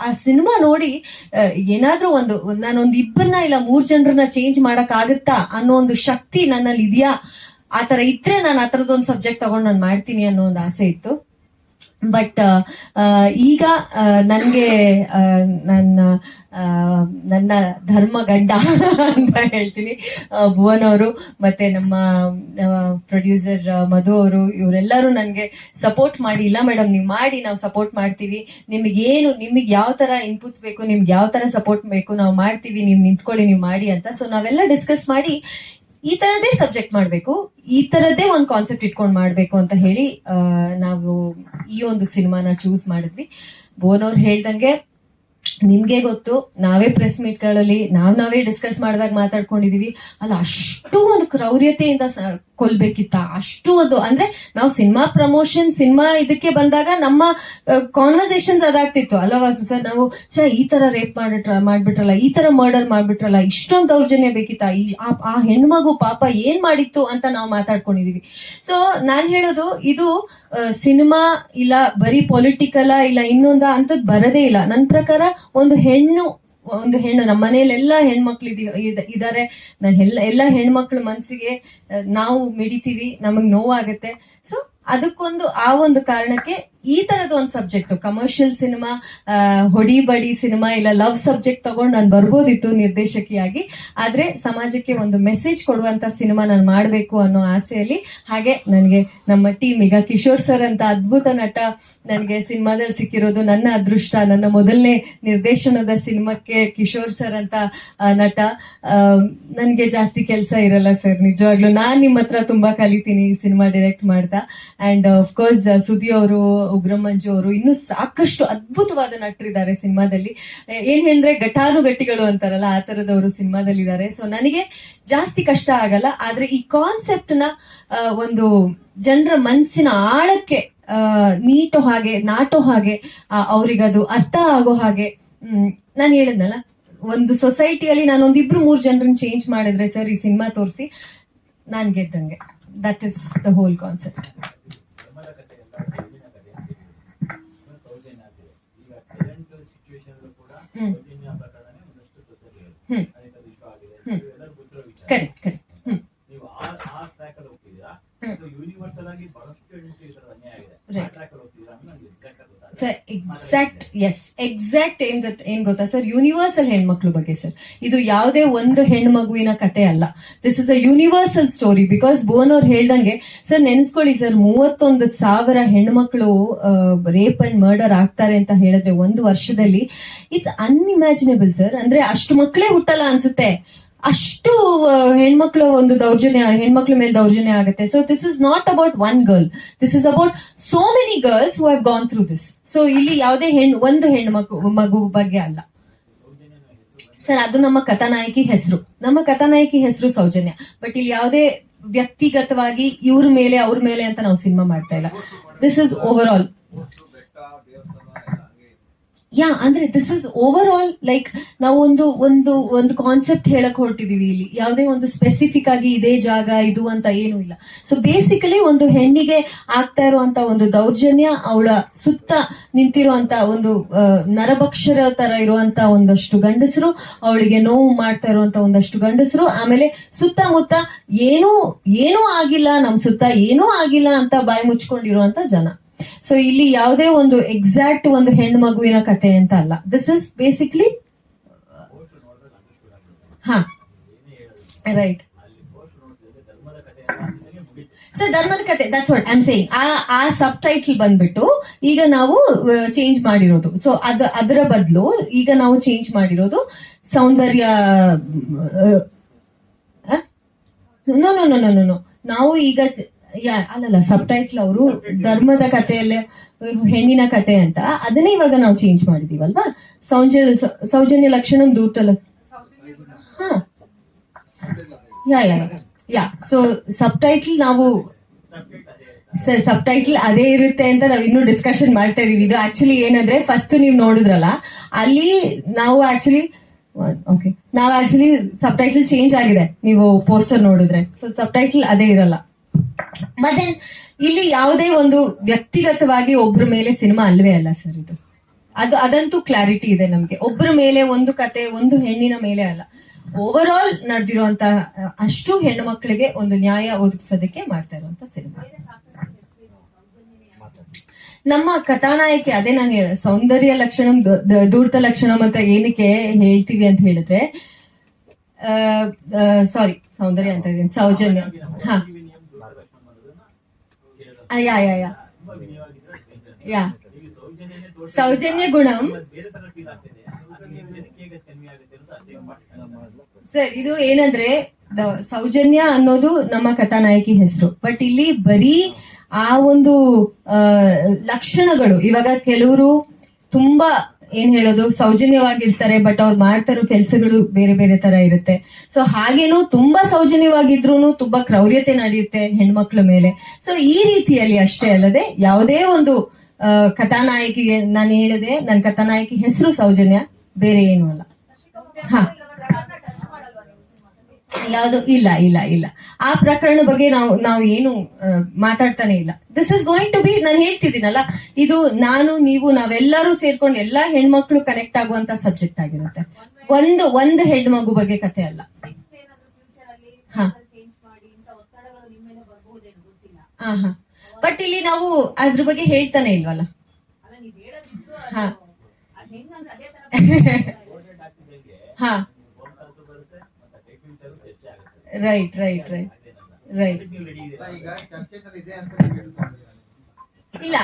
ಆ ಸಿನಿಮಾ ನೋಡಿ ಏನಾದ್ರೂ ನಾನೊಂದು ಇಬ್ಬರನ್ನ ಇಲ್ಲ 3 ಜನರನ್ನ ಚೇಂಜ್ ಮಾಡಕ್ ಆಗುತ್ತಾ ಅನ್ನೋ ಒಂದು ಶಕ್ತಿ ನನ್ನಲ್ಲಿ ಇದೆಯಾ, ಆತರ ಇದ್ರೆ ನಾನು ಆ ತರದೊಂದು ಸಬ್ಜೆಕ್ಟ್ ತಗೊಂಡು ನಾನು ಮಾಡ್ತೀನಿ ಅನ್ನೋ ಒಂದು ಆಸೆ ಇತ್ತು. ಬಟ್ ಈಗ ನನ್ಗೆ ನನ್ನ ಧರ್ಮ ಗಂಡ ಅಂತ ಹೇಳ್ತೀನಿ, ಭುವನ್ ಅವರು ಮತ್ತೆ ನಮ್ಮ ಪ್ರೊಡ್ಯೂಸರ್ ಮಧು ಅವರು, ಇವರೆಲ್ಲರೂ ನನ್ಗೆ ಸಪೋರ್ಟ್ ಮಾಡಿ, ಇಲ್ಲ ಮೇಡಮ್ ನೀವು ಮಾಡಿ, ನಾವು ಸಪೋರ್ಟ್ ಮಾಡ್ತೀವಿ, ನಿಮಗೆ ಯಾವ ತರ ಇನ್ಪುಟ್ಸ್ ಬೇಕು, ನಿಮ್ಗೆ ಯಾವ ತರ ಸಪೋರ್ಟ್ ಬೇಕು ನಾವು ಮಾಡ್ತೀವಿ, ನೀವು ನಿಂತ್ಕೊಳ್ಳಿ, ನೀವು ಮಾಡಿ ಅಂತ. ಸೊ ನಾವೆಲ್ಲ ಡಿಸ್ಕಸ್ ಮಾಡಿ ಈ ತರದೇ ಸಬ್ಜೆಕ್ಟ್ ಮಾಡ್ಬೇಕು, ಈ ತರದೇ ಒಂದು ಕಾನ್ಸೆಪ್ಟ್ ಇಟ್ಕೊಂಡು ಮಾಡ್ಬೇಕು ಅಂತ ಹೇಳಿ ನಾವು ಈ ಒಂದು ಸಿನಿಮಾನ ಚೂಸ್ ಮಾಡಿದ್ವಿ. ಭುವನ್ ಅವ್ರು ಹೇಳ್ದಂಗೆ ನಿಮ್ಗೆ ಗೊತ್ತು, ನಾವೇ ಪ್ರೆಸ್ ಮೀಟ್ ಗಳಲ್ಲಿ ನಾವೇ ಡಿಸ್ಕಸ್ ಮಾಡಿದಾಗ ಮಾತಾಡ್ಕೊಂಡಿದೀವಿ, ಅಲ್ಲ ಅಷ್ಟು ಒಂದು ಕ್ರೌರ್ಯತೆಯಿಂದ ಕೊಲ್ಬೇಕಿತ್ತ, ಅಷ್ಟು ಒಂದು ಅಂದ್ರೆ ನಾವು ಸಿನಿಮಾ ಪ್ರಮೋಷನ್ ಸಿನಿಮಾ ಇದಕ್ಕೆ ಬಂದಾಗ ನಮ್ಮ ಕಾನ್ವರ್ಸೇಷನ್ಸ್ ಅದಾಗ್ತಿತ್ತು ಅಲ್ಲ ವಾಸು ಸರ್, ನಾವು ಈ ತರ ರೇಪ್ ಮಾಡ್ಬಿಟ್ರಲ್ಲ, ಈ ತರ ಮರ್ಡರ್ ಮಾಡ್ಬಿಟ್ರಲ್ಲ, ಇಷ್ಟೊಂದು ದೌರ್ಜನ್ಯ ಬೇಕಿತ್ತ, ಆ ಹೆಣ್ಮಗು ಪಾಪ ಏನ್ ಮಾಡಿತ್ತು ಅಂತ ನಾವು ಮಾತಾಡ್ಕೊಂಡಿದೀವಿ. ಸೊ ನಾನ್ ಹೇಳೋದು ಇದು ಸಿನಿಮಾ ಇಲ್ಲ ಬರೀ ಪೊಲಿಟಿಕಲ್ ಇಲ್ಲ ಇನ್ನೊಂದ ಅಂತದ್ ಬರದೇ ಇಲ್ಲ. ನನ್ನ ಪ್ರಕಾರ ಒಂದು ಹೆಣ್ಣು ನಮ್ಮ ಮನೇಲಿ ಎಲ್ಲಾ ಹೆಣ್ಮಕ್ಳು ಇದಾರೆ, ಎಲ್ಲ ಹೆಣ್ಮಕ್ಳ ಮನ್ಸಿಗೆ ನಾವು ಮಿಡಿತೀವಿ, ನಮಗ್ ನೋವಾಗತ್ತೆ. ಸೊ ಅದಕ್ಕೊಂದು ಆ ಒಂದು ಕಾರಣಕ್ಕೆ ಈ ತರದ ಒಂದು ಸಬ್ಜೆಕ್ಟ್, ಕಮರ್ಷಿಯಲ್ ಸಿನಿಮಾ, ಹೊಡಿ ಬಡಿ ಸಿನಿಮಾ ಇಲ್ಲ ಲವ್ ಸಬ್ಜೆಕ್ಟ್ ತಗೊಂಡು ನಾನು ಬರ್ಬೋದಿತ್ತು ನಿರ್ದೇಶಕಿಯಾಗಿ, ಆದ್ರೆ ಸಮಾಜಕ್ಕೆ ಒಂದು ಮೆಸೇಜ್ ಕೊಡುವಂತ ಸಿನಿಮಾ ನಾನು ಮಾಡ್ಬೇಕು ಅನ್ನೋ ಆಸೆಯಲ್ಲಿ, ಹಾಗೆ ನನಗೆ ನಮ್ಮ ಟೀಮ್ ಈಗ ಕಿಶೋರ್ ಸರ್ ಅಂತ ಅದ್ಭುತ ನಟ ನನಗೆ ಸಿನಿಮಾದಲ್ಲಿ ಸಿಕ್ಕಿರೋದು ನನ್ನ ಅದೃಷ್ಟ. ನನ್ನ ಮೊದಲನೇ ನಿರ್ದೇಶನದ ಸಿನಿಮಾಕ್ಕೆ ಕಿಶೋರ್ ಸರ್ ಅಂತ ನಟ. ನನ್ಗೆ ಜಾಸ್ತಿ ಕೆಲಸ ಇರಲ್ಲ ಸರ್, ನಿಜವಾಗ್ಲೂ ನಾನ್ ನಿಮ್ಮ ಹತ್ರ ತುಂಬಾ ಕಲಿತೀನಿ ಈ ಸಿನಿಮಾ ಡೈರೆಕ್ಟ್ ಮಾಡ್ತಾ. ಅಂಡ್ ಆಫ್ ಕೋರ್ಸ್ ಸುದಿ ಅವರು, ಉಗ್ರಂ ಮಂಜು ಅವರು, ಇನ್ನೂ ಸಾಕಷ್ಟು ಅದ್ಭುತವಾದ ನಟರಿದ್ದಾರೆ ಸಿನಿಮಾದಲ್ಲಿ. ಏನ್ ಹೇಳಿದ್ರೆ ಗಟ್ಟಿಗಳು ಅಂತಾರಲ್ಲ, ಆ ತರದವರು ಸಿನಿಮಾದಲ್ಲಿ ಇದ್ದಾರೆ. ಸೊ ನನಗೆ ಜಾಸ್ತಿ ಕಷ್ಟ ಆಗಲ್ಲ, ಆದ್ರೆ ಈ ಕಾನ್ಸೆಪ್ಟ್ ನ ಒಂದು ಜನರ ಮನಸ್ಸಿನ ಆಳಕ್ಕೆ ನಾಟೋ ಹಾಗೆ ಅವ್ರಿಗದು ಅರ್ಥ ಆಗೋ ಹಾಗೆ, ನಾನು ಹೇಳಿದ್ನಲ್ಲ, ಒಂದು ಸೊಸೈಟಿಯಲ್ಲಿ ನಾನೊಂದು 2-3 ಜನರನ್ನ ಚೇಂಜ್ ಮಾಡಿದ್ರೆ ಸರ್ ಈ ಸಿನಿಮಾ ತೋರಿಸಿ ನಾನ್ ಗೆದ್ದಂಗೆ. That is the whole concept. Correct. Exact ಏನ್ ಗೊತ್ತಾ ಸರ್, ಯೂನಿವರ್ಸಲ್ ಹೆಣ್ಮಕ್ಳು ಬಗ್ಗೆ ಸರ್, ಇದು ಯಾವುದೇ ಒಂದು ಹೆಣ್ಮಗುವಿನ ಕತೆ ಅಲ್ಲ. This is a universal story. Because Bhuvan ಅವ್ರು ಹೇಳ್ದಂಗೆ ಸರ್, ನೆನ್ಸ್ಕೊಳ್ಳಿ ಸರ್, 31,000 ಹೆಣ್ಮಕ್ಳು ರೇಪ್ ಅಂಡ್ ಮರ್ಡರ್ ಆಗ್ತಾರೆ ಅಂತ ಹೇಳಿದ್ರೆ ಒಂದು ವರ್ಷದಲ್ಲಿ, ಇಟ್ಸ್ ಅನ್ಇಮ್ಯಾಜಿನೇಬಲ್ ಸರ್. ಅಂದ್ರೆ ಅಷ್ಟು ಮಕ್ಕಳೇ ಹುಟ್ಟಲ್ಲ ಅನ್ಸುತ್ತೆ, ಅಷ್ಟು ಹೆಣ್ಮಕ್ಳು ಹೆಣ್ಮಕ್ಳ ಮೇಲೆ ದೌರ್ಜನ್ಯ ಆಗುತ್ತೆ. So this is not about one girl, this is about so many girls who have gone through this. So ಇಲ್ಲಿ ಯಾವುದೇ ಒಂದು ಮಗು ಬಗ್ಗೆ ಅಲ್ಲ ಸರ್. ಅದು ನಮ್ಮ ಕಥಾನಾಯಕಿ ಹೆಸರು ಸೌಜನ್ಯ. ಬಟ್ ಇಲ್ಲಿ ಯಾವುದೇ ವ್ಯಕ್ತಿಗತವಾಗಿ ಅವ್ರ ಮೇಲೆ ಅಂತ ನಾವು ಸಿನಿಮಾ ಮಾಡ್ತಾ ಇಲ್ಲ. This is over all. ಅಂದ್ರೆ this is over all like ನಾವು ಒಂದು ಕಾನ್ಸೆಪ್ಟ್ ಹೇಳಕ್ ಹೊರಟಿದೀವಿ ಇಲ್ಲಿ. ಯಾವುದೇ ಒಂದು ಸ್ಪೆಸಿಫಿಕ್ ಆಗಿ ಇದೇ ಜಾಗ ಇದು ಅಂತ ಏನು ಇಲ್ಲ. ಸೊ ಬೇಸಿಕಲಿ ಒಂದು ಹೆಣ್ಣಿಗೆ ಆಗ್ತಾ ಇರುವಂತ ಒಂದು ದೌರ್ಜನ್ಯ, ಅವಳ ಸುತ್ತ ನಿಂತಿರುವಂತ ಒಂದು ನರಭಕ್ಷರ ತರ ಇರುವಂತ ಒಂದಷ್ಟು ಗಂಡಸರು, ಅವಳಿಗೆ ನೋವು ಮಾಡ್ತಾ ಇರುವಂತ ಒಂದಷ್ಟು ಗಂಡಸರು, ಆಮೇಲೆ ಸುತ್ತಮುತ್ತ ಏನೂ ಆಗಿಲ್ಲ, ನಮ್ ಸುತ್ತ ಏನೂ ಆಗಿಲ್ಲ ಅಂತ ಬಾಯಿ ಮುಚ್ಕೊಂಡಿರುವಂತ ಜನ. ಸೊ ಇಲ್ಲಿ ಯಾವುದೇ ಒಂದು ಎಕ್ಸಾಕ್ಟ್ ಒಂದು ಹೆಣ್ಣು ಮಗುವಿನ ಕತೆ ಅಂತ ಅಲ್ಲ. This is basically right sir, ಧರ್ಮದ ಕತೆ. That's what I am saying. ಆ ಸಬ್ ಟೈಟಲ್ ಬಂದ್ಬಿಟ್ಟು ಈಗ ನಾವು ಚೇಂಜ್ ಮಾಡಿರೋದು. ಸೊ ಅದರ ಬದಲು ಈಗ ನಾವು ಚೇಂಜ್ ಮಾಡಿರೋದು ಸೌಂದರ್ಯ. ನೋ ನಾವು ಈಗ ಅಲ್ಲಲ್ಲ, ಸಬ್ ಟೈಟ್ಲ್ ಅವರು ಧರ್ಮದ ಕಥೆಯಲ್ಲೇ ಹೆಣ್ಣಿನ ಕತೆ ಅಂತ, ಅದನ್ನೇ ಇವಾಗ ನಾವು ಚೇಂಜ್ ಮಾಡಿದೀವಲ್ವಾ. ಸೌಜನ್ಯ ಲಕ್ಷಣಂ ದೂತಲ. ಸೊ ಸಬ್ ಟೈಟ್ಲ್ ನಾವು ಸಬ್ ಟೈಟ್ಲ್ ಅದೇ ಇರುತ್ತೆ ಅಂತ ನಾವು ಇನ್ನೂ ಡಿಸ್ಕಷನ್ ಮಾಡ್ತಾ ಇದೀವಿ. ಇದು ಆಕ್ಚುಲಿ ಏನಂದ್ರೆ, ಫಸ್ಟ್ ನೀವು ನೋಡಿದ್ರಲ್ಲ ಅಲ್ಲಿ ನಾವು ಆಕ್ಚುಲಿ ಸಬ್ ಟೈಟ್ಲ್ ಚೇಂಜ್ ಆಗಿದೆ, ನೀವು ಪೋಸ್ಟರ್ ನೋಡಿದ್ರೆ. ಸೊ ಸಬ್ ಟೈಟ್ಲ್ ಅದೇ ಇರಲ್ಲ. ಮತ್ತೆ ಇಲ್ಲಿ ಯಾವುದೇ ಒಂದು ವ್ಯಕ್ತಿಗತವಾಗಿ ಒಬ್ಬರ ಮೇಲೆ ಸಿನಿಮಾ ಅಲ್ವೇ ಅಲ್ಲ ಸರ್. ಇದು ಅದಂತೂ ಕ್ಲಾರಿಟಿ ಇದೆ ನಮ್ಗೆ. ಒಬ್ಬರ ಮೇಲೆ ಒಂದು ಕತೆ, ಒಂದು ಹೆಣ್ಣಿನ ಮೇಲೆ ಅಲ್ಲ, ಓವರ್ ಆಲ್ ನಡೆದಿರುವಂತ ಅಷ್ಟು ಹೆಣ್ಣು ಮಕ್ಕಳಿಗೆ ಒಂದು ನ್ಯಾಯ ಒದಗಿಸೋದಕ್ಕೆ ಮಾಡ್ತಾ ಇರುವಂತ ಸಿನಿಮಾ. ನಮ್ಮ ಕಥಾನಾಯಕಿ, ಅದೇ ನಾನು ಸೌಂದರ್ಯ ಲಕ್ಷಣಂ ಧೂರ್ತ ಲಕ್ಷಣಂ ಅಂತ ಏನಕ್ಕೆ ಹೇಳ್ತೀವಿ ಅಂತ ಹೇಳಿದ್ರೆ, ಸಾರಿ ಸೌಂದರ್ಯ ಅಂತ ಇದ್ದೀನಿ, ಸೌಜನ್ಯ. ಸೌಜನ್ಯ ಗುಣಂ ಸರ್. ಇದು ಏನಂದ್ರೆ, ಸೌಜನ್ಯ ಅನ್ನೋದು ನಮ್ಮ ಕಥಾನಾಯಕಿ ಹೆಸರು. ಬಟ್ ಇಲ್ಲಿ ಬರೀ ಆ ಒಂದು ಲಕ್ಷಣಗಳು, ಇವಾಗ ಕೆಲವರು ತುಂಬಾ ಏನ್ ಹೇಳೋದು ಸೌಜನ್ಯವಾಗಿರ್ತಾರೆ, ಬಟ್ ಅವ್ರು ಮಾಡ್ತಾ ಇರೋ ಕೆಲಸಗಳು ಬೇರೆ ಬೇರೆ ತರ ಇರುತ್ತೆ. ಸೊ ಹಾಗೇನು ತುಂಬಾ ಸೌಜನ್ಯವಾಗಿದ್ರು ತುಂಬಾ ಕ್ರೌರ್ಯತೆ ನಡೆಯುತ್ತೆ ಹೆಣ್ಮಕ್ಳ ಮೇಲೆ. ಸೊ ಈ ರೀತಿಯಲ್ಲಿ ಅಷ್ಟೇ ಅಲ್ಲದೆ ಯಾವುದೇ ಒಂದು ಕಥಾನಾಯಕಿಗೆ, ನಾನು ಹೇಳಿದೆ ನನ್ನ ಕಥಾನಾಯಕಿ ಹೆಸರು ಸೌಜನ್ಯ, ಬೇರೆ ಏನು ಅಲ್ಲ. ಯಾವುದು ಇಲ್ಲ ಇಲ್ಲ ಇಲ್ಲ, ಆ ಪ್ರಕರಣ ಬಗ್ಗೆ ನಾವು ಏನು ಮಾತಾಡ್ತಾನೆ ಇಲ್ಲ. This is going to be, ನಾನು ಹೇಳ್ತಿದ್ದೀನಲ್ಲ, ಇದು ನಾನು ನೀವು ನಾವೆಲ್ಲರೂ ಸೇರ್ಕೊಂಡು ಎಲ್ಲಾ ಹೆಣ್ಮಕ್ಳು ಕನೆಕ್ಟ್ ಆಗುವಂತ ಸಬ್ಜೆಕ್ಟ್ ಆಗಿರುತ್ತೆ. ಒಂದು ಹೆಣ್ಮಗು ಬಗ್ಗೆ ಕತೆ ಅಲ್ಲ. ಬಟ್ ಇಲ್ಲಿ ನಾವು ಅದ್ರ ಬಗ್ಗೆ ಹೇಳ್ತಾನೆ ಇಲ್ವಲ್ಲ. ಹಾ ರೈಟ್ ರೈಟ್ ರೈಟ್ ರೈಟ್. ಇಲ್ಲ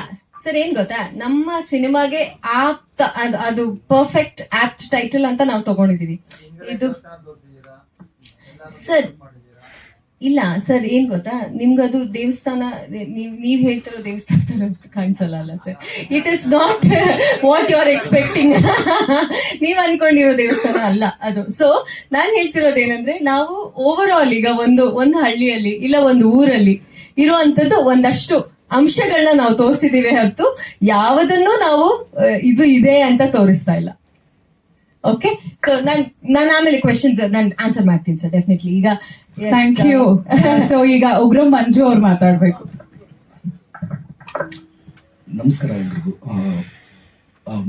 ಸರ್, ಏನ್ ಗೊತ್ತಾ, ನಮ್ಮ ಸಿನಿಮಾಗೆ ಅದು ಪರ್ಫೆಕ್ಟ್ ಆಪ್ಟ್ ಟೈಟಲ್ ಅಂತ ನಾವು ತಗೊಂಡಿದೀವಿ. ಇದು ಸರ್ ಇಲ್ಲ ಸರ್, ಏನ್ ಗೊತ್ತಾ, ನಿಮ್ಗದು ದೇವಸ್ಥಾನ, ನೀವ್ ಹೇಳ್ತಿರೋ ದೇವಸ್ಥಾನ ಕಾಣಿಸಲ್ಲ ಅಲ್ಲ sir. It is not what you are expecting. ನೀವ್ ಅನ್ಕೊಂಡಿರೋ ದೇವಸ್ಥಾನ ಅಲ್ಲ ಅದು. ಸೊ ನಾನ್ ಹೇಳ್ತಿರೋದೇನಂದ್ರೆ, ನಾವು ಓವರ್ ಆಲ್ ಈಗ ಒಂದು ಹಳ್ಳಿಯಲ್ಲಿ ಇಲ್ಲ ಒಂದು ಊರಲ್ಲಿ ಇರುವಂತದ್ದು ಒಂದಷ್ಟು ಅಂಶಗಳನ್ನ ನಾವು ತೋರಿಸಿದೀವಿ ಹೊರತು ಯಾವುದನ್ನು ನಾವು ಇದು ಇದೆ ಅಂತ ತೋರಿಸ್ತಾ ಇಲ್ಲ. ಓಕೆ, ಸೊ ನಾನು ಆಮೇಲೆ ಕ್ವೆಶನ್ಸ್ ನಾನು ಆನ್ಸರ್ ಮಾಡ್ತೀನಿ ಸರ್, ಡೆಫಿನೆಟ್ಲಿ. ಈಗ ಥ್ಯಾಂಕ್ ಯು. ಸೊ ಈಗ ಉಗ್ರಂ ಮಂಜು ಅವ್ರು ಮಾತಾಡ್ಬೇಕು. ನಮಸ್ಕಾರ ಎಲ್ರಿಗೂ.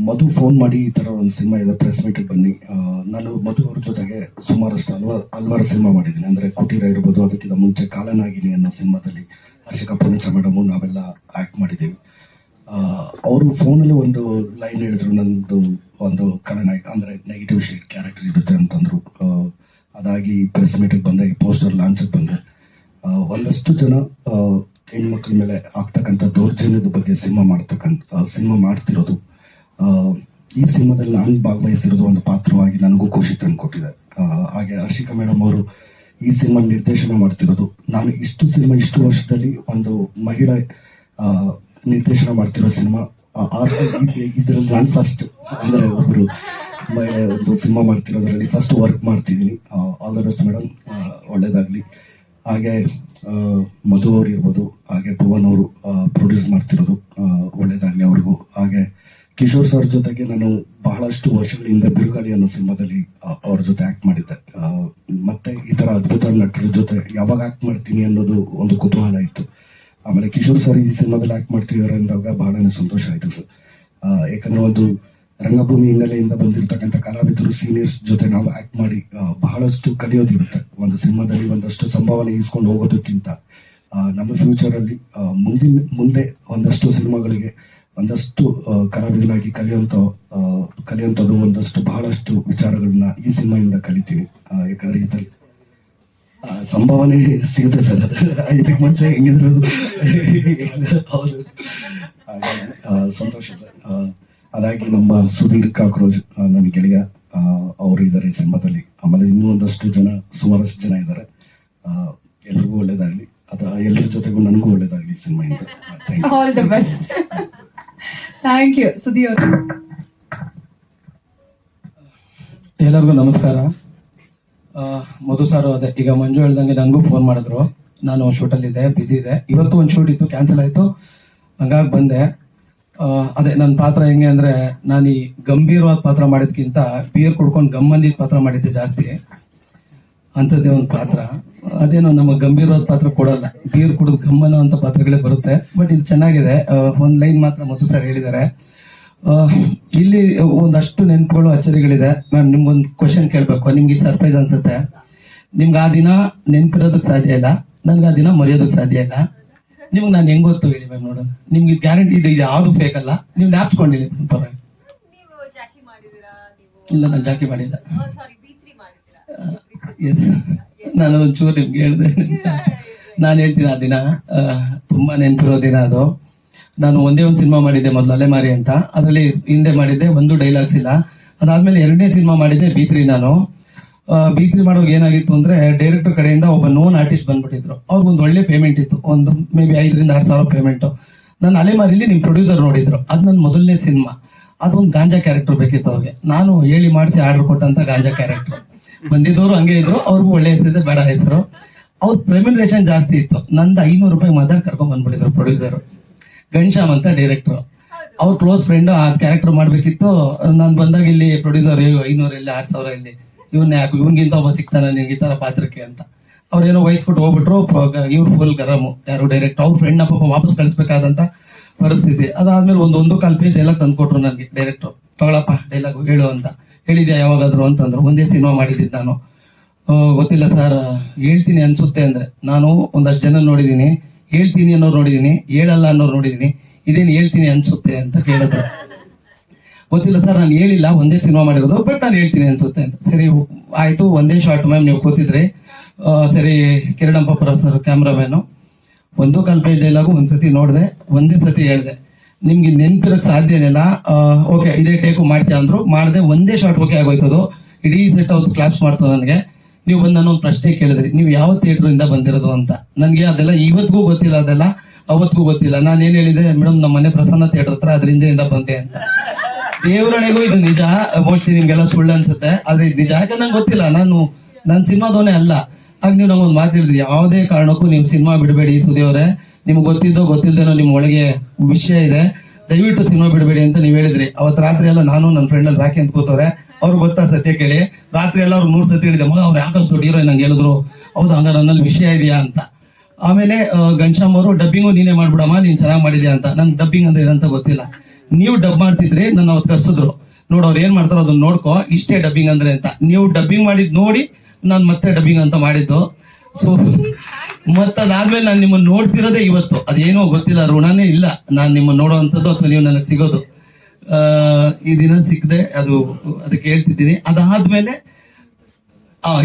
ಮಧು ಫೋನ್ ಮಾಡಿ ಈ ತರ ಒಂದು ಸಿನಿಮಾ ಇದೆ, ಪ್ರೆಸ್ ಮೀಟ್ ಬನ್ನಿ. ನಾನು ಮಧು ಅವ್ರ ಜೊತೆಗೆ ಸುಮಾರಷ್ಟು ಹಲವಾರು ಸಿನಿಮಾ ಮಾಡಿದ್ದೀನಿ. ಅಂದ್ರೆ ಕುಟೀರ ಇರ್ಬೋದು, ಅದಕ್ಕಿಂತ ಮುಂಚೆ ಕಾಲನಾಗಿನಿ ಅನ್ನೋ ಸಿನಿಮಾದಲ್ಲಿ ಹರ್ಷಿಕಾ ಪೂರ್ಣಿಚ ಮೇಡಮ್ ನಾವೆಲ್ಲ ಆಕ್ಟ್ ಮಾಡಿದ್ದೀವಿ. ಅವರು ಫೋನಲ್ಲಿ ಒಂದು ಲೈನ್ ಹೇಳಿದ್ರು, ನಂದು ಒಂದು ಖಳನಾಯಕ ಅಂದ್ರೆ ನೆಗೆಟಿವ್ ಶೇಡ್ ಕ್ಯಾರೆಕ್ಟರ್ ಇರುತ್ತೆ ಅಂತಂದ್ರು. ಅದಾಗಿ ಪ್ರೆಸ್ ಮೀಟಿಗೆ ಬಂದೆ, ಪೋಸ್ಟರ್ ಲಾಂಚ್ ಬಂದೆ. ಒಂದಷ್ಟು ಜನ ಹೆಣ್ಮಕ್ಳ ಮೇಲೆ ಆಗ್ತಕ್ಕಂಥ ದೌರ್ಜನ್ಯದ ಬಗ್ಗೆ ಸಿನಿಮಾ ಮಾಡ್ತಿರೋದು. ಈ ಸಿನಿಮಾದಲ್ಲಿ ನಾನು ಭಾಗವಹಿಸಿರೋದು ಒಂದು ಪಾತ್ರವಾಗಿ ನನಗೂ ಖುಷಿ ತಂದುಕೊಟ್ಟಿದೆ. ಹಾಗೆ ಹರ್ಷಿಕಾ ಮೇಡಮ್ ಅವರು ಈ ಸಿನಿಮಾ ನಿರ್ದೇಶನ ಮಾಡ್ತಿರೋದು. ನಾನು ಇಷ್ಟು ವರ್ಷದಲ್ಲಿ ಒಂದು ಮಹಿಳೆ ನಿರ್ದೇಶನ ಮಾಡ್ತಿರೋ ಸಿನಿಮಾ, ಇದರಲ್ಲಿ ನಾನು ಫಸ್ಟ್ ಅಂದ್ರೆ ಒಬ್ರು ಮಹಿಳೆ ಒಂದು ಸಿನಿಮಾ ಮಾಡ್ತಿರೋದ್ರಲ್ಲಿ ಫಸ್ಟ್ ವರ್ಕ್ ಮಾಡ್ತಿದ್ದೀನಿ. ಆಲ್ ದ ಬೆಸ್ಟ್ ಮೇಡಮ್, ಒಳ್ಳೇದಾಗ್ಲಿ. ಹಾಗೆ ಮಧು ಅವ್ರು ಇರ್ಬೋದು, ಹಾಗೆ ಭುವನ್ ಅವರು ಪ್ರೊಡ್ಯೂಸ್ ಮಾಡ್ತಿರೋದು, ಒಳ್ಳೇದಾಗ್ಲಿ ಅವ್ರಿಗೂ. ಹಾಗೆ ಕಿಶೋರ್ ಸರ್ ಜೊತೆಗೆ ನಾನು ಬಹಳಷ್ಟು ವರ್ಷಗಳ ಹಿಂದೆ ಬಿರುಗಾಳಿ ಅನ್ನೋ ಸಿನಿಮಾದಲ್ಲಿ ಅವ್ರ ಜೊತೆ ಆಕ್ಟ್ ಮಾಡಿದ್ದೆ. ಮತ್ತೆ ಈ ತರ ಅದ್ಭುತ ನಟರ ಜೊತೆ ಯಾವಾಗ ಆಕ್ಟ್ ಮಾಡ್ತೀನಿ ಅನ್ನೋದು ಒಂದು ಕುತೂಹಲ ಇತ್ತು. ಆಮೇಲೆ ಕಿಶೋರ್ ಸರ್ ಈ ಸಿನಿಮಾದಲ್ಲಿ ಆಕ್ಟ್ ಮಾಡ್ತಿದ್ದಾರೆ ಅಂದಾಗ ಬಹಳನೇ ಸಂತೋಷ ಆಯ್ತು ಸರ್. ಯಾಕಂದ್ರೆ ಒಂದು ರಂಗಭೂಮಿ ಹಿನ್ನೆಲೆಯಿಂದ ಬಂದಿರತಕ್ಕಂಥ ಕಲಾವಿದರು ಸೀನಿಯರ್ಸ್ ಜೊತೆ ನಾವು ಆಕ್ಟ್ ಮಾಡಿ ಬಹಳಷ್ಟು ಕಲಿಯೋದಿರುತ್ತೆ. ಒಂದು ಸಿನಿಮಾದಲ್ಲಿ ಒಂದಷ್ಟು ಸಂಭಾವನೆ ಇಸ್ಕೊಂಡು ಹೋಗೋದಕ್ಕಿಂತ ನಮ್ಮ ಫ್ಯೂಚರ್ ಅಲ್ಲಿ ಮುಂದೆ ಒಂದಷ್ಟು ಸಿನಿಮಾಗಳಿಗೆ ಒಂದಷ್ಟು ಕಲಾವಿದನಾಗಿ ಕಲಿಯುವಂಥದ್ದು ಒಂದಷ್ಟು ಬಹಳಷ್ಟು ವಿಚಾರಗಳನ್ನ ಈ ಸಿನಿಮಾಯಿಂದ ಕಲಿತೀನಿ. ಯಾಕಂದ್ರೆ ಇದರಲ್ಲಿ ಸಂಭಾವನೆ ಸಿಗುತ್ತೆ ಸರ್. ಅದು ಇದಕ್ಕೆ ಮುಂಚೆ ಹೆಂಗಿದ್ರು ಹೌದು. ಹಾಗಾಗಿ ಸಂತೋಷ ಸರ್. ಅದಾಗಿ ನಮ್ಮ ಸುಧೀರ್ ಕಾಕ್ರೋಜ್ ನನ್ನ ಗೆಳೆಯ, ಅವರು ಇದ್ದಾರೆ ಸಿನಿಮಾದಲ್ಲಿ. ಆಮೇಲೆ ಇನ್ನೂ ಒಂದಷ್ಟು ಜನ, ಸುಮಾರಷ್ಟು ಜನ ಇದ್ದಾರೆ. ಎಲ್ರಿಗೂ ಒಳ್ಳೇದಾಗ್ಲಿ. ಎಲ್ಲರ ಜೊತೆಗೂ ನನಗೂ ಒಳ್ಳೇದಾಗ್ಲಿ ಸಿನಿಮಾಯಿಂದ. All the best. Thank you. Sudhi ಅವರು. ಎಲ್ಲರಿಗೂ ನಮಸ್ಕಾರ. ಮಧು ಸಾರು ಅದೇ ಈಗ ಮಂಜು ಹೇಳ್ದಂಗೆ ನನಗೂ ಫೋನ್ ಮಾಡಿದ್ರು. ನಾನು ಶೂಟಲ್ಲಿದ್ದೆ, ಬ್ಯುಸಿ ಇದೆ. ಇವತ್ತು ಒಂದು ಶೂಟ್ ಇತ್ತು, ಕ್ಯಾನ್ಸಲ್ ಆಯಿತು, ಹಂಗಾಗಿ ಬಂದೆ. ಅದೇ ನನ್ನ ಪಾತ್ರ ಹೆಂಗೆ ಅಂದರೆ, ನಾನು ಈ ಗಂಭೀರವಾದ ಪಾತ್ರ ಮಾಡಿದ್ಕಿಂತ ಬಿಯರ್ ಕುಡ್ಕೊಂಡು ಗಮ್ಮಂದಿದ ಪಾತ್ರ ಮಾಡಿದ್ದೆ ಜಾಸ್ತಿ. ಅಂಥದ್ದೇ ಒಂದು ಪಾತ್ರ. ಅದೇನೋ ನಮಗೆ ಗಂಭೀರವಾದ ಪಾತ್ರ ಕೊಡಲ್ಲ, ಬಿಯರ್ ಕುಡಿದು ಗಮ್ಮನ ಅಂತ ಪಾತ್ರಗಳೇ ಬರುತ್ತೆ. ಬಟ್ ಇದು ಚೆನ್ನಾಗಿದೆ. ಒಂದು ಲೈನ್ ಮಾತ್ರ ಮಧು ಸರ್ ಹೇಳಿದ್ದಾರೆ. ಇಲ್ಲಿ ಒಂದಷ್ಟು ನೆನಪುಗಳು, ಅಚ್ಚರಿಗಳಿದೆ. ಮ್ಯಾಮ್, ನಿಮ್ಗೊಂದು ಕ್ವಶನ್ ಕೇಳಬೇಕು. ನಿಮ್ಗೆ ಇದು ಸರ್ಪ್ರೈಸ್ ಅನ್ಸುತ್ತೆ. ನಿಮ್ಗೆ ಆ ದಿನ ನೆನಪಿರೋದಕ್ಕೆ ಸಾಧ್ಯ ಇಲ್ಲ, ನನ್ಗೆ ಆ ದಿನ ಮರೆಯೋದಕ್ಕೆ ಸಾಧ್ಯ ಇಲ್ಲ. ನಿಮ್ಗೆ ನಾನು ಹೆಂಗ್ ಗೊತ್ತು ಹೇಳಿ ಮ್ಯಾಮ್, ನೋಡೋಣ. ನಿಮ್ಗೆ ಇದು ಗ್ಯಾರಂಟಿ ಇದು ಯಾವುದು ಫೇಕ್ ಅಲ್ಲ. ನೀವು ನ್ಯಾಪ್ಸ್ಕೊಂಡಿಲ್ಲ ಪರವಾಗಿ. ಇಲ್ಲ, ನಾನು ಜಾಕಿ ಮಾಡಿಲ್ಲ. ಎಸ್, ನಾನು ಒಂಚೂರು ನಿಮ್ಗೆ ಹೇಳಿದೆ. ನಾನು ಹೇಳ್ತೀನಿ, ಆ ದಿನ ತುಂಬಾ ನೆನಪಿರೋ ದಿನ ಅದು. ನಾನು ಒಂದೇ ಒಂದು ಸಿನಿಮಾ ಮಾಡಿದ್ದೆ ಮೊದಲು, ಅಲೆಮಾರಿ ಅಂತ. ಅದರಲ್ಲಿ ಹಿಂದೆ ಮಾಡಿದ್ದೆ, ಒಂದು ಡೈಲಾಗ್ಸ್ ಇಲ್ಲ. ಅದಾದ್ಮೇಲೆ ಎರಡನೇ ಸಿನಿಮಾ ಮಾಡಿದ್ದೆ ಬೀತ್ರಿ. ನಾನು ಬೀತ್ರಿ ಮಾಡೋವಾಗ ಏನಾಗಿತ್ತು ಅಂದ್ರೆ, ಡೈರೆಕ್ಟರ್ ಕಡೆಯಿಂದ ಒಬ್ಬ ನೋನ್ ಆರ್ಟಿಸ್ಟ್ ಬಂದ್ಬಿಟ್ಟಿದ್ರು. ಅವ್ರಿಗೊಂದು ಒಳ್ಳೆ ಪೇಮೆಂಟ್ ಇತ್ತು, ಒಂದು ಮೇ ಬಿ 5,000 to 6,000 ಪೇಮೆಂಟ್. ನಾನು ಅಲೆಮಾರಿಲಿ ನಿಮ್ ಪ್ರೊಡ್ಯೂಸರ್ ನೋಡಿದ್ರು. ಅದು ನನ್ನ ಮೊದಲನೇ ಸಿನಿಮಾ. ಅದೊಂದು ಗಾಂಜಾ ಕ್ಯಾರೆಕ್ಟರ್ ಬೇಕಿತ್ತು ಅವ್ರಿಗೆ. ನಾನು ಹೇಳಿ ಮಾಡಿಸಿ ಆರ್ಡರ್ ಕೊಟ್ಟಂತ ಗಾಂಜಾ ಕ್ಯಾರೆಕ್ಟರ್. ಬಂದಿದ್ದವರು ಹಂಗೆ ಇದ್ರು, ಅವ್ರಿಗೂ ಒಳ್ಳೆ ಹೆಸರಿದೆ, ಬೇಡ ಹೆಸರು. ಅವ್ರ ರೆಮ್ಯುನರೇಷನ್ ಜಾಸ್ತಿ ಇತ್ತು. ನಂದು 500 ರೂಪಾಯಿ ಮಾತಾಡಿ ಕರ್ಕೊಂಡ್ ಬಂದ್ಬಿಟ್ಟಿದ್ರು ಪ್ರೊಡ್ಯೂಸರ್. ಗಣಶ್ಯಾಮ್ ಅಂತ ಡೈರೆಕ್ಟರ್, ಅವ್ರ ಕ್ಲೋಸ್ ಫ್ರೆಂಡ್. ಆ ಕ್ಯಾರೆಕ್ಟರ್ ಮಾಡ್ಬೇಕಿತ್ತು. ನಾನು ಬಂದಾಗ ಇಲ್ಲಿ ಪ್ರೊಡ್ಯೂಸರ್ 500 ಇಲ್ಲಿ 6,000 ಇಲ್ಲಿ, ಇವನ್ಗಿಂತ ಒಬ್ಬ ಸಿಗ್ತಾನೆ ನಿನ್ಗೆ ಈ ತರ ಪಾತ್ರಕ್ಕೆ ಅಂತ. ಅವ್ರೇನೋ ವಹಿಸ್ಬಿಟ್ಟು ಹೋಗ್ಬಿಟ್ರು. ಇವ್ರು ಫುಲ್ ಗರಮು, ಯಾರು ಡೈರೆಕ್ಟ್ ಅವ್ರ ಫ್ರೆಂಡ್ ಪಾಪ ವಾಪಸ್ ಕಳಿಸ್ಬೇಕಾದಂತ ಪರಿಸ್ಥಿತಿ. ಅದಾದ್ಮೇಲೆ ಒಂದು 1.25 ಪೇಜ್ ಡೈಲಾಗ್ ತಂದ್ಕೊಟ್ರು ನನಗೆ ಡೈರೆಕ್ಟರ್. ತಗೊಳಪ್ಪ ಡೈಲಾಗ್ ಹೇಳು ಅಂತ. ಹೇಳಿದ್ಯಾ ಯಾವಾಗಾದ್ರು ಅಂತಂದ್ರು. ಒಂದೇ ಸಿನಿಮಾ ಮಾಡಿದ್ದಿದ್ದು ನಾನು. ಗೊತ್ತಿಲ್ಲ ಸರ್, ಹೇಳ್ತೀನಿ ಅನ್ಸುತ್ತೆ ಅಂದ್ರೆ. ನಾನು ಒಂದಷ್ಟು ಜನ ನೋಡಿದೀನಿ, ಹೇಳ್ತೀನಿ ಅನ್ನೋರು ನೋಡಿದೀನಿ, ಹೇಳಲ್ಲ ಅನ್ನೋರು ನೋಡಿದೀನಿ. ಇದೇನು ಹೇಳ್ತೀನಿ ಅನ್ಸುತ್ತೆ ಅಂತ ಕೇಳಿದ್ರು. ಗೊತ್ತಿಲ್ಲ ಸರ್, ನಾನು ಹೇಳಿಲ್ಲ, ಒಂದೇ ಸಿನಿಮಾ ಮಾಡಿರೋದು, ಬಟ್ ನಾನು ಹೇಳ್ತೀನಿ ಅನ್ಸುತ್ತೆ ಅಂತ. ಸರಿ ಆಯ್ತು, ಒಂದೇ ಶಾರ್ಟ್ ಮ್ಯಾಮ್, ನೀವು ಕೂತಿದ್ರಿ. ಸರಿ, Kiranappa sir cameraman. 1.25 page dialogue ಒಂದ್ಸತಿ ನೋಡಿದೆ, ಒಂದೇ ಸತಿ ಹೇಳಿದೆ. ನಿಮ್ಗೆ ನೆನ್ಪಿರಕ್ ಸಾಧ್ಯನಿಲ್ಲ, ಓಕೆ ಇದೇ ಟೇಕು ಮಾಡ್ತೀಯ ಅಂದ್ರು. ಮಾಡಿದೆ, ಒಂದೇ ಶಾರ್ಟ್ ಓಕೆ ಆಗೋಯ್ತದು. ಇಡೀ ಸೆಟ್ ಅವ್ರು ಕ್ಲಾಪ್ಸ್ ಮಾಡ್ತು ನನಗೆ. ನೀವು ಬಂದು ನಾನೊಂದು ಪ್ರಶ್ನೆ ಕೇಳಿದ್ರಿ, ನೀವು ಯಾವ ಥಿಯೇಟರ್ ಇಂದ ಬಂದಿರೋದು ಅಂತ. ನನಗೆ ಅದೆಲ್ಲ ಇವತ್ತಿಗೂ ಗೊತ್ತಿಲ್ಲ, ಅದೆಲ್ಲ ಅವತ್ತಿಗೂ ಗೊತ್ತಿಲ್ಲ. ನಾನು ಏನ್ ಹೇಳಿದೆ, ಮೇಡಮ್ ನಮ್ಮ ಮನೆ ಪ್ರಸನ್ನ ಥಿಯೇಟರ್ ಹತ್ರ, ಅದ್ರ ಹಿಂದೆಯಿಂದ ಬಂದೆ ಅಂತ. ದೇವರಣೆಗೂ ಇದು ನಿಜ. ಮೋಸ್ಟ್ಲಿ ನಿಮ್ಗೆಲ್ಲ ಸುಳ್ಳು ಅನ್ಸುತ್ತೆ, ಆದ್ರೆ ಇದು ನಿಜ. ಯಾಕಂದ್ರೆ ನಂಗೆ ಗೊತ್ತಿಲ್ಲ, ನಾನು ಸಿನಿಮಾದವನೇ ಅಲ್ಲ. ಆಗ ನೀವು ನಂಗೊಂದು ಮಾತು ಹೇಳಿದ್ರಿ, ಯಾವುದೇ ಕಾರಣಕ್ಕೂ ನೀವು ಸಿನಿಮಾ ಬಿಡಬೇಡಿ ಸುದಿಯವರೇ, ನಿಮ್ಗೆ ಗೊತ್ತಿದ್ದೋ ಗೊತ್ತಿಲ್ದೇನೋ ನಿಮ್ಮ ಒಳಗೆ ವಿಷಯ ಇದೆ, ದಯವಿಟ್ಟು ಸಿನಿಮಾ ಬಿಡಬೇಡಿ ಅಂತ ನೀವು ಹೇಳಿದ್ರಿ. ಅವತ್ತು ರಾತ್ರಿ ಎಲ್ಲ ನಾನು ನನ್ನ ಫ್ರೆಂಡ್ ಅಲ್ಲಿ ರಾಕಿ ಅಂತ ಕೂತವ್ರೆ, ಅವ್ರು ಗೊತ್ತಾ ಸತ್ಯ ಕೇಳಿ. ರಾತ್ರಿ ಎಲ್ಲ ಅವ್ರು 100 ಸತಿ ಹೇಳಿದೆ, ಮಗ ಅವ್ರು ಯಾಕಷ್ಟು ದೊಡ್ಡ ಹೀರೋ ನಂಗೆ ಹೇಳಿದ್ರು. ಹೌದು, ಹಂಗ ನನ್ನಲ್ಲಿ ವಿಷಯ ಇದೆಯಾ ಅಂತ. ಆಮೇಲೆ ಗಣಶ್ಯಾಮ್ ಅವರು, ಡಬ್ಬಿಂಗು ನೀನೇ ಮಾಡ್ಬಿಡಮ್ಮ, ನೀನ್ ಚೆನ್ನಾಗಿ ಮಾಡಿದ್ಯಾ ಅಂತ. ನನ್ ಡಬ್ಬಿಂಗ್ ಅಂದ್ರೆ ಏನಂತ ಗೊತ್ತಿಲ್ಲ. ನೀವು ಡಬ್ ಮಾಡ್ತಿದ್ರಿ, ನನ್ನ ಅವತ್ತು ಕರ್ಸಿದ್ರು. ನೋಡು ಅವ್ರು ಏನ್ ಮಾಡ್ತಾರೋ ಅದನ್ನ ನೋಡ್ಕೋ, ಇಷ್ಟೇ ಡಬ್ಬಿಂಗ್ ಅಂದ್ರೆ ಅಂತ. ನೀವು ಡಬ್ಬಿಂಗ್ ಮಾಡಿದ್ ನೋಡಿ ನಾನು ಮತ್ತೆ ಡಬ್ಬಿಂಗ್ ಅಂತ ಮಾಡಿದ್ದು. ಸೊ ಮತ್ತದಾದ್ಮೇಲೆ ನಾನು ನಿಮ್ಮನ್ನ ನೋಡ್ತಿರೋದೇ ಇವತ್ತು. ಅದೇನೋ ಗೊತ್ತಿಲ್ಲ, ಋಣನೇ ಇಲ್ಲ ನಾನು ನಿಮ್ಮನ್ನ ನೋಡೋವಂಥದ್ದು ಅಥವಾ ನೀವು ನನಗೆ ಸಿಗೋದು. ಈ ದಿನ ಸಿಕ್ಕದೆ, ಅದಕ್ಕೆ ಹೇಳ್ತಿದ್ದೀನಿ. ಅದಾದ್ಮೇಲೆ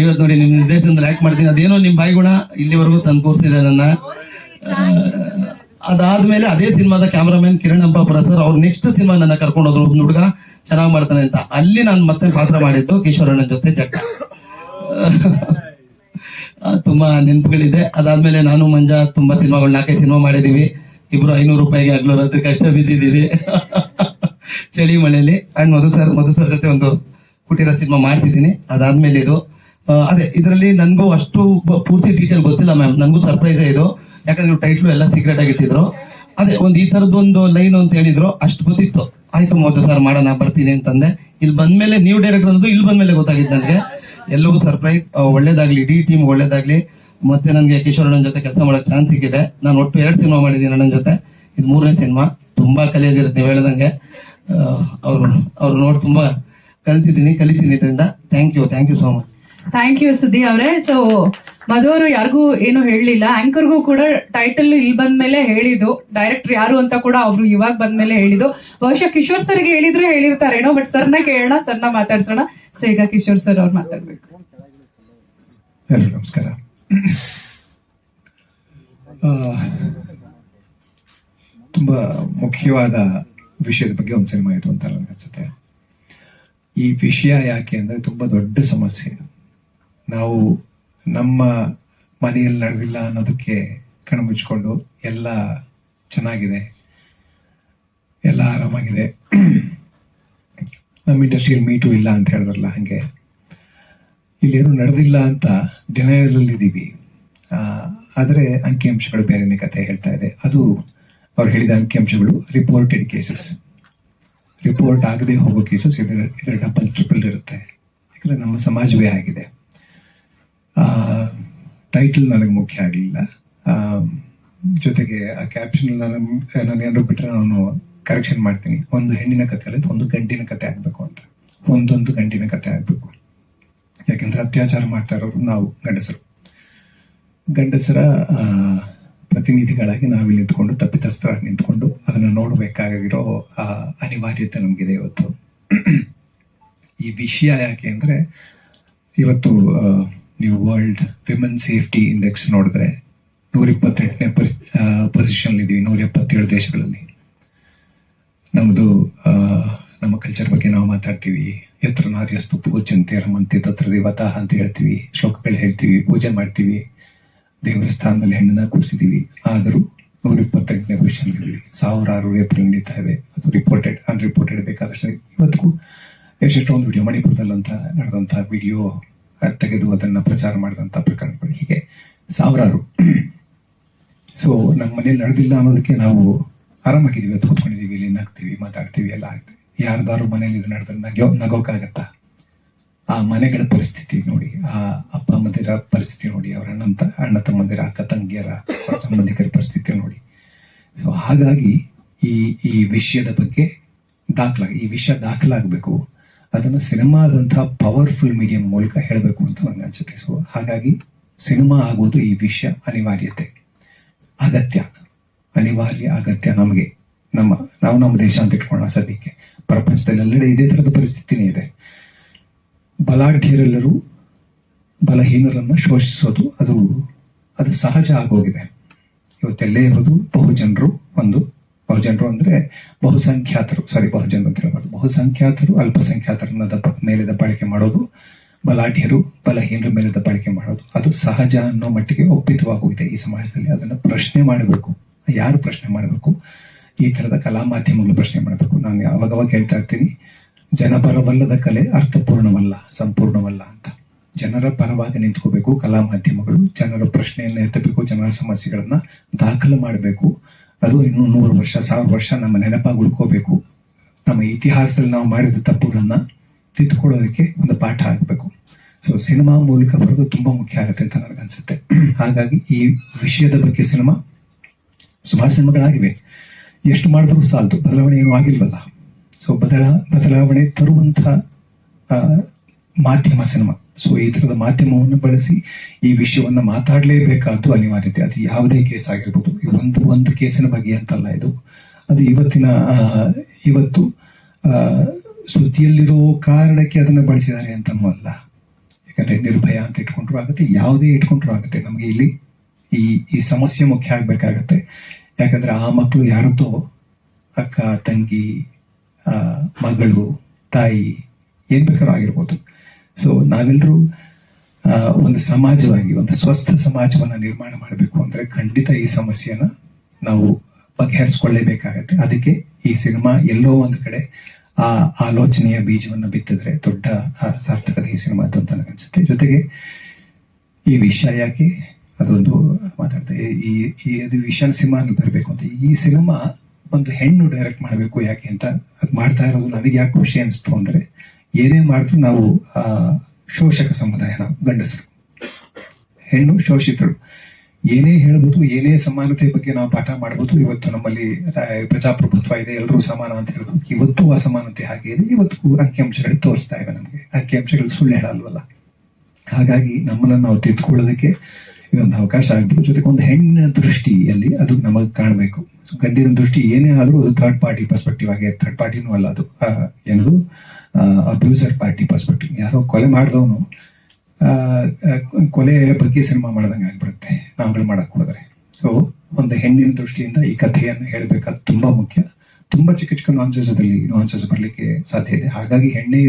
ಇವತ್ತು ನೋಡಿ ನಿಮ್ ನಿರ್ದೇಶನದಲ್ಲಿ ಆಕ್ಟ್ ಮಾಡ್ತೀನಿ. ಅದೇನೋ ನಿಮ್ ಬಾಯಿಗುಣ ಇಲ್ಲಿವರೆಗೂ ತಂದು ಕೂರಿಸಿದೆ ನನ್ನ. ಅದಾದ್ಮೇಲೆ ಅದೇ ಸಿನಿಮಾದ ಕ್ಯಾಮ್ರಾಮನ್ ಕಿರಣಪ್ಪ ಸರ್ ಅವ್ರು ನೆಕ್ಸ್ಟ್ ಸಿನಿಮಾ ನನ್ನ ಕರ್ಕೊಂಡು ಹೋದ್ರು, ಒಂದು ಹುಡುಗ ಚೆನ್ನಾಗಿ ಮಾಡ್ತಾನೆ ಅಂತ. ಅಲ್ಲಿ ನಾನು ಮತ್ತೆ ಪಾತ್ರ ಮಾಡಿದ್ದು ಕಿಶೋರಣ್ಣನ ಜೊತೆ ಜಟ್ಟ. ತುಂಬಾ ನೆನಪುಗಳಿದೆ. ಅದಾದ್ಮೇಲೆ ನಾನು ಮಂಜಾ ತುಂಬಾ ಸಿನಿಮಾಗಳು 4 ಸಿನಿಮಾ ಮಾಡಿದೀವಿ. ಇಬ್ರು 500 ರೂಪಾಯಿಗೆ ಹಗಲು ರಾತ್ರಿ ಕಷ್ಟ ಬಿದ್ದಿದ್ದೀವಿ ಚಳಿ ಮಳೆಯಲ್ಲಿ. ಅಂಡ್ ಮಧು ಸರ್ ಜೊತೆ ಒಂದು ಕುಟೀರ ಸಿನಿಮಾ ಮಾಡ್ತಿದ್ದೀನಿ. ಅದಾದ್ಮೇಲೆ ಇದು ಅದೇ ಇದರಲ್ಲಿ ನನ್ಗೂ ಅಷ್ಟು ಪೂರ್ತಿ ಡೀಟೇಲ್ ಗೊತ್ತಿಲ್ಲ ಮ್ಯಾಮ್, ನನ್ಗೂ ಸರ್ಪ್ರೈಸ್ ಇದು. ಯಾಕಂದ್ರೆ ಟೈಟ್ಲು ಎಲ್ಲ ಸೀಕ್ರೆಟ್ ಆಗಿ ಇಟ್ಟಿದ್ರು. ಅದೇ ಒಂದು ಈ ತರದೊಂದು ಲೈನ್ ಅಂತ ಹೇಳಿದ್ರು, ಅಷ್ಟು ಗೊತ್ತಿತ್ತು. ಆಯ್ತು ಮೋದಿ ಸರ್ ಮಾಡೋಣ ಬರ್ತೀನಿ ಅಂತಂದೆ. ಇಲ್ಲಿ ಬಂದ್ಮೇಲೆ ನ್ಯೂ ಡೈರೆಕ್ಟರ್ ಅನ್ನೋದು ಇಲ್ಲಿ ಬಂದ್ಮೇಲೆ ಗೊತ್ತಾಗಿದ್ದು ನನಗೆ. ಎಲ್ಲವೂ ಸರ್ಪ್ರೈಸ್. ಒಳ್ಳೇದಾಗ್ಲಿ, ಇಡೀ ಟೀಮ್ ಒಳ್ಳೇದಾಗ್ಲಿ. ಮತ್ತೆ ನನಗೆ ಕಿಶೋರ್ ಅಣ್ಣನ ಜೊತೆ ಕೆಲಸ ಮಾಡೋ ಚಾನ್ಸ್ ಸಿಕ್ಕಿದೆ. ನಾನು ಒಟ್ಟು 2 ಸಿನಿಮಾ ಮಾಡಿದ್ದೀನಿ ಅಣ್ಣನ ಜೊತೆ, ಇದು 3ನೇ ಸಿನಿಮಾ. ತುಂಬಾ ಕಲಿಯೋದಿರುತ್ತೆ ನೀವು ಹೇಳ್ದಂಗೆ. ಅವ್ರು ನೋಡಿ ತುಂಬಾ ಕಲಿತೀನಿ ಇದರಿಂದ. Thank you so much. Thank you ಸುದ್ದಿ ಅವರೇ. ಸೊ ಮಧು ಅವರು ಯಾರಿಗೂ ಏನು ಹೇಳಲಿಲ್ಲ, ಆಂಕರ್ಗೂ ಕೂಡ ಟೈಟಲ್ ಇಲ್ಲಿ ಬಂದ್ಮೇಲೆ ಹೇಳಿದ್ದು, ಡೈರೆಕ್ಟರ್ ಯಾರು ಅಂತ ಕೂಡ ಅವರು ಇವಾಗ ಬಂದ್ಮೇಲೆ ಹೇಳಿದ್ದು. ಬಹುಶಃ ಕಿಶೋರ್ ಸರ್ಗೆ ಹೇಳಿರ್ತಾರೇನೋ, ಬಟ್ ಸರ್ನ ಕೇಳೋಣ, ಸರ್ನ ಮಾತಾಡ್ಸೋಣ. ಸೊ ಈಗ ಕಿಶೋರ್ ಸರ್ ಅವ್ರು ಮಾತಾಡ್ಬೇಕು. ಎಲ್ಲರಿಗೂ ನಮಸ್ಕಾರ. ತುಂಬಾ ಮುಖ್ಯವಾದ ವಿಷಯದ ಬಗ್ಗೆ ಒಂದು ಸಿನಿಮಾ ಇದು ಅಂತ ನನಗೆ ಅನ್ಸುತ್ತೆ. ಈ ವಿಷಯ ಯಾಕೆ ಅಂದ್ರೆ ತುಂಬಾ ದೊಡ್ಡ ಸಮಸ್ಯೆ. ನಾವು ನಮ್ಮ ಮನೆಯಲ್ಲಿ ನಡೆದಿಲ್ಲ ಅನ್ನೋದಕ್ಕೆ ಕಣ್ಮುಚ್ಕೊಂಡು ಎಲ್ಲ ಚೆನ್ನಾಗಿದೆ, ಎಲ್ಲ ಆರಾಮಾಗಿದೆ, ನಮ್ಮ ಇಂಡಸ್ಟ್ರಿಯಲ್ಲಿ ಮೀಟು ಇಲ್ಲ ಅಂತ ಹೇಳಿದ್ರಲ್ಲ, ಹಂಗೆ ಇಲ್ಲೇನು ನಡೆದಿಲ್ಲ ಅಂತ ಡಿನಯಲಲ್ಲಿದ್ದೀವಿ. ಆದರೆ ಅಂಕಿಅಂಶಗಳು ಬೇರೆನೇ ಕತೆ ಹೇಳ್ತಾ ಇದೆ. ಅದು ಅವ್ರು ಹೇಳಿದ ಅಂಕಿಅಂಶಗಳು ರಿಪೋರ್ಟೆಡ್ ಕೇಸಸ್, ರಿಪೋರ್ಟ್ ಆಗದೆ ಹೋಗೋ ಕೇಸಸ್ ಇದರ ಡಬಲ್ ಟ್ರಿಪಲ್ ಇರುತ್ತೆ. ಯಾಕಂದ್ರೆ ನಮ್ಮ ಸಮಾಜವೇ ಆಗಿದೆ. ಟೈಟಲ್ ನನಗೆ ಮುಖ್ಯ ಆಗಲಿಲ್ಲ, ಜೊತೆಗೆ ಆ ಕ್ಯಾಪ್ಷನ್ ನಾನು ಏನಾದ್ರು ಬಿಟ್ಟರೆ ನಾನು ಕರೆಕ್ಷನ್ ಮಾಡ್ತೀನಿ. ಒಂದು ಹೆಣ್ಣಿನ ಕತೆ ಅಲ್ಲ, ಒಂದು ಗಂಡಿನ ಕತೆ ಆಗಬೇಕು ಅಂತ. ಒಂದೊಂದು ಗಂಡಿನ ಕತೆ ಆಗಬೇಕು. ಯಾಕೆಂದ್ರೆ ಅತ್ಯಾಚಾರ ಮಾಡ್ತಾ ಇರೋರು ನಾವು ಗಂಡಸರ ಪ್ರತಿನಿಧಿಗಳಾಗಿ ನಾವಿಲ್ಲಿ ನಿಂತ್ಕೊಂಡು, ತಪ್ಪಿತಸ್ಥರಾಗಿ ನಿಂತ್ಕೊಂಡು ಅದನ್ನು ನೋಡಬೇಕಾಗಿರೋ ಅನಿವಾರ್ಯತೆ ನಮಗಿದೆ ಇವತ್ತು. ಈ ವಿಷಯ ಯಾಕೆ ಅಂದ್ರೆ, ಇವತ್ತು ನೀವು ವರ್ಲ್ಡ್ ವಿಮೆನ್ ಸೇಫ್ಟಿ ಇಂಡೆಕ್ಸ್ ನೋಡಿದ್ರೆ 128ನೇ ಪೊಸಿಷನ್ ಇದ್ದೀವಿ 177 ದೇಶಗಳಲ್ಲಿ. ನಮ್ಮದು ನಮ್ಮ ಕಲ್ಚರ್ ಬಗ್ಗೆ ನಾವು ಮಾತಾಡ್ತೀವಿ. ಯತ್ರ ನಾರ್ಯಸ್ತು ಪೂಜ್ಯಂತೆ ರಮಂತೆ ತತ್ರ ದೇವತಾ ಅಂತ ಹೇಳ್ತೀವಿ, ಶ್ಲೋಕಗಳು ಹೇಳ್ತೀವಿ, ಪೂಜೆ ಮಾಡ್ತೀವಿ, ದೇವರ ಸ್ಥಾನದಲ್ಲಿ ಹೆಣ್ಣನ್ನ ಕೂರಿಸಿದೀವಿ. ಆದರೂ 128ನೇ ಪೊಸಿಷನ್ ಇದ್ದೀವಿ. ಸಾವಿರಾರು ರೇಪ್ಗಳು ನಡೀತಾ ಇವೆ. ಅದು ರಿಪೋರ್ಟೆಡ್, ಅನ್ರಿಪೋರ್ಟೆಡ್ ಬೇಕಾದಷ್ಟು. ಇವತ್ತಿಗೂ ಎಷ್ಟೊಂದು ವಿಡಿಯೋ, ಮಣಿಪುರದಲ್ಲಂತ ನಡೆದಂತ ವಿಡಿಯೋ ತೆಗೆದು ಅದನ್ನ ಪ್ರಚಾರ ಮಾಡಿದಂತ ಪ್ರಕರಣಗಳು, ಹೀಗೆ ಸಾವಿರಾರು. ಸೊ ನಮ್ಮ ಮನೇಲಿ ನಡೆದಿಲ್ಲ ಅನ್ನೋದಕ್ಕೆ ನಾವು ಆರಾಮಾಗಿದ್ದೀವಿ, ಅದು ಕೂತ್ಕೊಂಡಿದ್ದೀವಿ, ಇಲ್ಲಿ ನಗ್ತೀವಿ, ಮಾತಾಡ್ತೀವಿ, ಎಲ್ಲ ಆಗ್ತೀವಿ. ಯಾರ್ದಾರು ಮನೇಲಿ ಇದು ನಡೆದ್ರೆ ನಗೋಕ್ಕಾಗತ್ತಾ? ಆ ಮನೆಗಳ ಪರಿಸ್ಥಿತಿ ನೋಡಿ, ಆ ಅಪ್ಪ ಅಮ್ಮಂದಿರ ಪರಿಸ್ಥಿತಿ ನೋಡಿ, ಅವರ ಅಣ್ಣ ತಮ್ಮಂದಿರ, ಅಕ್ಕ ತಂಗಿಯರ, ಸಂಬಂಧಿಕರ ಪರಿಸ್ಥಿತಿ ನೋಡಿ. ಸೊ ಹಾಗಾಗಿ ಈ ವಿಷಯದ ಬಗ್ಗೆ ಈ ವಿಷಯ ದಾಖಲಾಗಬೇಕು. ಅದನ್ನು ಸಿನಿಮಾದಂತಹ ಪವರ್ಫುಲ್ ಮೀಡಿಯಂ ಮೂಲಕ ಹೇಳಬೇಕು ಅಂತ ನನಗೆ ಅನ್ಸುತ್ತೆ. ಸೊ ಹಾಗಾಗಿ ಸಿನಿಮಾ ಆಗೋದು ಈ ವಿಷಯ ಅನಿವಾರ್ಯತೆ, ಅಗತ್ಯ, ಅನಿವಾರ್ಯ, ಅಗತ್ಯ. ನಮಗೆ ನಾವು ನಮ್ಮ ದೇಶ ಅಂತ ಇಟ್ಕೊಳ್ಳೋಣ. ಸದ್ಯಕ್ಕೆ ಪ್ರಪಂಚದಲ್ಲಿ ಎಲ್ಲೆಡೆ ಇದೇ ತರದ ಪರಿಸ್ಥಿತಿನೇ ಇದೆ. ಬಲಾಢ್ಯರೆಲ್ಲರೂ ಬಲಹೀನರನ್ನ ಶೋಷಿಸೋದು ಅದು ಸಹಜ ಆಗೋಗಿದೆ. ಇವತ್ತೆಲ್ಲೇ ಇರೋದು ಬಹುಜನರು ಅಂದ್ರೆ ಬಹುಜನರು ಅಂತ ಹೇಳಬಾರ್ದು, ಬಹುಸಂಖ್ಯಾತರು ಅಲ್ಪಸಂಖ್ಯಾತರನ್ನ ಮೇಲೆ ದಬ್ಬಾಳಿಕೆ ಮಾಡೋದು, ಬಲಾಢ್ಯರು ಬಲಹೀನರ ಮೇಲೆ ದಬ್ಬಾಳಿಕೆ ಮಾಡೋದು, ಅದು ಸಹಜ ಅನ್ನೋ ಮಟ್ಟಿಗೆ ಒಪ್ಪಿತವಾಗೋಗಿದೆ ಈ ಸಮಾಜದಲ್ಲಿ. ಅದನ್ನ ಪ್ರಶ್ನೆ ಮಾಡಬೇಕು. ಯಾರು ಪ್ರಶ್ನೆ ಮಾಡಬೇಕು? ಈ ತರದ ಕಲಾ ಮಾಧ್ಯಮಗಳು ಪ್ರಶ್ನೆ ಮಾಡಬೇಕು. ನಾನು ಅವಾಗವಾಗ ಹೇಳ್ತಾ ಇರ್ತೀನಿ, ಜನಪರವಲ್ಲದ ಕಲೆ ಅರ್ಥಪೂರ್ಣವಲ್ಲ, ಸಂಪೂರ್ಣವಲ್ಲ ಅಂತ. ಜನರ ಪರವಾಗಿ ನಿಂತ್ಕೋಬೇಕು ಕಲಾ ಮಾಧ್ಯಮಗಳು. ಜನರ ಪ್ರಶ್ನೆಯನ್ನ ಎತ್ತಬೇಕು, ಜನರ ಸಮಸ್ಯೆಗಳನ್ನ ದಾಖಲು ಮಾಡಬೇಕು. ಅದು ಇನ್ನೂ 100 ವರ್ಷ 1000 ವರ್ಷ ನಮ್ಮ ನೆನಪಾಗಿ ಉಳ್ಕೋಬೇಕು. ನಮ್ಮ ಇತಿಹಾಸದಲ್ಲಿ ನಾವು ಮಾಡಿದ ತಪ್ಪುಗಳನ್ನ ತಿದ್ದುಕೊಳ್ಳೋದಕ್ಕೆ ಒಂದು ಪಾಠ ಆಗಬೇಕು. ಸೊ ಸಿನಿಮಾ ಮೂಲಕ ಬರೋದು ತುಂಬಾ ಮುಖ್ಯ ಆಗುತ್ತೆ ಅಂತ ನನಗನ್ಸುತ್ತೆ. ಹಾಗಾಗಿ ಈ ವಿಷಯದ ಬಗ್ಗೆ ಸುಮಾರು ಸಿನಿಮಾಗಳಾಗಿವೆ. ಎಷ್ಟು ಮಾಡಿದ್ರು ಸಾಲದು, ಬದಲಾವಣೆ ಏನೂ ಆಗಿಲ್ವಲ್ಲ. ಸೊ ಬದಲಾವಣೆ ತರುವಂತಹ ಮಾಧ್ಯಮ ಸಿನಿಮಾ. ಸೊ ಈ ತರದ ಮಾಧ್ಯಮವನ್ನು ಬಳಸಿ ಈ ವಿಷಯವನ್ನ ಮಾತಾಡಲೇಬೇಕಾದ್ದು ಅನಿವಾರ್ಯತೆ. ಅದು ಯಾವುದೇ ಕೇಸ್ ಆಗಿರ್ಬೋದು. ಒಂದು ಕೇಸಿನ ಬಗ್ಗೆ ಅಂತಲ್ಲ ಇದು. ಅದು ಇವತ್ತು ಸುದ್ದಿಯಲ್ಲಿರೋ ಕಾರಣಕ್ಕೆ ಅದನ್ನ ಬಳಸಿದ್ದಾರೆ ಅಂತನೂ ಅಲ್ಲ. ಯಾಕಂದ್ರೆ ನಿರ್ಭಯ ಅಂತ ಇಟ್ಕೊಂಡ್ರು ಆಗುತ್ತೆ, ಯಾವುದೇ ಇಟ್ಕೊಂಡ್ರು ಆಗುತ್ತೆ. ನಮ್ಗೆ ಇಲ್ಲಿ ಈ ಸಮಸ್ಯೆ ಮುಖ್ಯ ಆಗ್ಬೇಕಾಗತ್ತೆ. ಯಾಕಂದ್ರೆ ಆ ಮಕ್ಕಳು ಯಾರದ್ದೋ ಅಕ್ಕ, ತಂಗಿ, ಮಗಳು, ತಾಯಿ, ಏನ್ ಬೇಕಾದ್ರೂ ಆಗಿರ್ಬೋದು. ಸೊ ನಾವೆಲ್ಲರೂ ಒಂದು ಸಮಾಜವಾಗಿ ಒಂದು ಸ್ವಸ್ಥ ಸಮಾಜವನ್ನ ನಿರ್ಮಾಣ ಮಾಡಬೇಕು ಅಂದ್ರೆ ಖಂಡಿತ ಈ ಸಮಸ್ಯೆಯನ್ನ ನಾವು ಬಗೆಹರಿಸ್ಕೊಳ್ಳೇಬೇಕಾಗತ್ತೆ. ಅದಕ್ಕೆ ಈ ಸಿನಿಮಾ ಎಲ್ಲೋ ಒಂದು ಕಡೆ ಆ ಆಲೋಚನೆಯ ಬೀಜವನ್ನ ಬಿತ್ತಿದ್ರೆ ದೊಡ್ಡ ಸಾರ್ಥಕತೆ ಈ ಸಿನಿಮಾ ಅಂತ ನನಗನ್ಸುತ್ತೆ. ಜೊತೆಗೆ ಈ ವಿಷಯ ಯಾಕೆ ಅದೊಂದು ಮಾತಾಡ್ತಾ ಈ ವಿಷಯ ಸಿನಿಮಾ ಬರಬೇಕು ಅಂತ. ಈ ಸಿನಿಮಾ ಒಂದು ಹೆಣ್ಣು ಡೈರೆಕ್ಟ್ ಮಾಡಬೇಕು ಯಾಕೆ ಅಂತ ಅದು ಮಾಡ್ತಾ ಇರೋದು ನನಗೆ ಯಾಕೆ ಖುಷಿ ಅನಿಸ್ತು ಅಂದ್ರೆ, ಏನೇ ಮಾಡಿದ್ರು ನಾವು ಶೋಷಕ ಸಮುದಾಯ, ನಾವು ಗಂಡಸರು, ಹೆಣ್ಣು ಶೋಷಿತರು, ಏನೇ ಹೇಳ್ಬೋದು, ಏನೇ ಸಮಾನತೆ ಬಗ್ಗೆ ನಾವು ಪಾಠ ಮಾಡ್ಬೋದು. ಇವತ್ತು ನಮ್ಮಲ್ಲಿ ಪ್ರಜಾಪ್ರಭುತ್ವ ಇದೆ, ಎಲ್ಲರೂ ಸಮಾನ ಅಂತ ಹೇಳೋದು. ಇವತ್ತು ಅಸಮಾನತೆ ಹಾಗೆ ಇದೆ. ಇವತ್ತು ಅಂಕಿಅಂಶಗಳು ತೋರಿಸ್ತಾ ಇವೆ ನಮಗೆ. ಅಂಕಿಅಂಶಗಳು ಸುಳ್ಳು ಹೇಳಲ್ವಲ್ಲ. ಹಾಗಾಗಿ ನಮ್ಮನ್ನು ನಾವು ತಿದ್ದುಕೊಳ್ಳೋದಕ್ಕೆ ಇದೊಂದು ಅವಕಾಶ ಆಗ್ಬೋದು. ಜೊತೆಗೆ ಒಂದು ಹೆಣ್ಣಿನ ದೃಷ್ಟಿಯಲ್ಲಿ ಅದು ನಮಗೆ ಕಾಣಬೇಕು. ಗಂಡಿನ ದೃಷ್ಟಿ ಏನೇ ಆದ್ರೂ ಅದು ಥರ್ಡ್ ಪಾರ್ಟಿ ಪರ್ಸ್ಪೆಕ್ಟಿವ್ ಆಗಿ, ಥರ್ಡ್ ಪಾರ್ಟಿನೂ ಅಲ್ಲ ಅದು, ಏನದು ಅಬ್ಯೂಸರ್ ಪಾರ್ಟಿ ಪರ್ಸ್ಪೆಕ್ಟಿವ್. ಯಾರೋ ಕೊಲೆ ಮಾಡಿದವನು ಕೊಲೆ ಬಗ್ಗೆ ಸಿನಿಮಾ ಮಾಡ್ದಂಗೆ ಆಗ್ಬಿಡುತ್ತೆ ನಾವುಗಳು ಮಾಡಕ್ ಹೋದ್ರೆ. ಸೊ ಒಂದು ಹೆಣ್ಣಿನ ದೃಷ್ಟಿಯಿಂದ ಈ ಕಥೆಯನ್ನು ಹೇಳಬೇಕಾದ ತುಂಬಾ ಮುಖ್ಯ. ತುಂಬಾ ಚಿಕ್ಕ ಚಿಕ್ಕ ನುವಾನ್ಸಸ್ ಬರ್ಲಿಕ್ಕೆ ಸಾಧ್ಯ ಇದೆ. ಹಾಗಾಗಿ ಹೆಣ್ಣೆ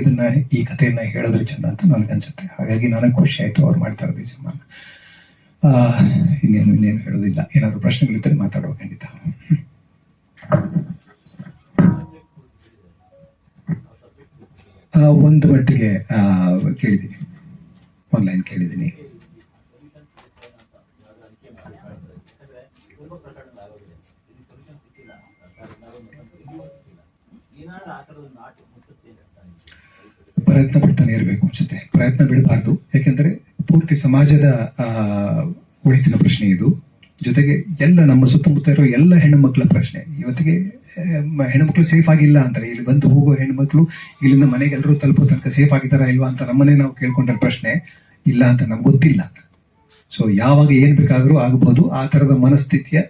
ಈ ಕಥೆಯನ್ನ ಹೇಳಿದ್ರೆ ಚೆಂದ ಅಂತ ನನಗನ್ಸುತ್ತೆ. ಹಾಗಾಗಿ ನನಗೆ ಖುಷಿ ಆಯ್ತು ಅವ್ರು ಮಾಡ್ತಾ ಇರೋದು ಈ ಸಿನಿಮಾನ. ಇನ್ನೇನು ಹೇಳೋದಿಲ್ಲ. ಏನಾದ್ರು ಪ್ರಶ್ನೆಗಳಿದ್ದರೆ ಮಾತಾಡುವ ಖಂಡಿತ. ಒಂದು ಮಟ್ಟಿಗೆ ಕೇಳಿದ್ದೀನಿ, ಆನ್ಲೈನ್ ಕೇಳಿದ್ದೀನಿ. ಪ್ರಯತ್ನ ಪಡ್ತಾನೆ ಇರಬೇಕು ಅನ್ಸುತ್ತೆ. ಪ್ರಯತ್ನ ಬಿಡಬಾರ್ದು. ಯಾಕೆಂದ್ರೆ ಪೂರ್ತಿ ಸಮಾಜದ ಒಳಿತಿನ ಪ್ರಶ್ನೆ ಇದು. ಜೊತೆಗೆ ಎಲ್ಲ ನಮ್ಮ ಸುತ್ತಮುತ್ತ ಇರೋ ಎಲ್ಲ ಹೆಣ್ಣು ಮಕ್ಕಳ ಪ್ರಶ್ನೆ. ಇವತ್ತಿಗೆ ಹೆಣ್ಮಕ್ಳು ಸೇಫ್ ಆಗಿಲ್ಲ ಅಂತಾರೆ. ಇಲ್ಲಿ ಬಂದು ಹೋಗೋ ಹೆಣ್ಮಕ್ಳು ಇಲ್ಲಿಂದ ಮನೆಗೆ ಎಲ್ಲರೂ ತಲುಪೋ ತನಕ ಸೇಫ್ ಆಗಿದಾರಾ ಇಲ್ವಾ ಅಂತ ನಮ್ಮನೆ ನಾವು ಕೇಳ್ಕೊಂಡ್ರೆ ಪ್ರಶ್ನೆ ಇಲ್ಲ ಅಂತ ನಮ್ಗೆ ಗೊತ್ತಿಲ್ಲ. ಸೊ ಯಾವಾಗ ಏನ್ ಬೇಕಾದ್ರೂ ಆಗಬಹುದು. ಆ ತರದ ಮನಸ್ಥಿತಿಯ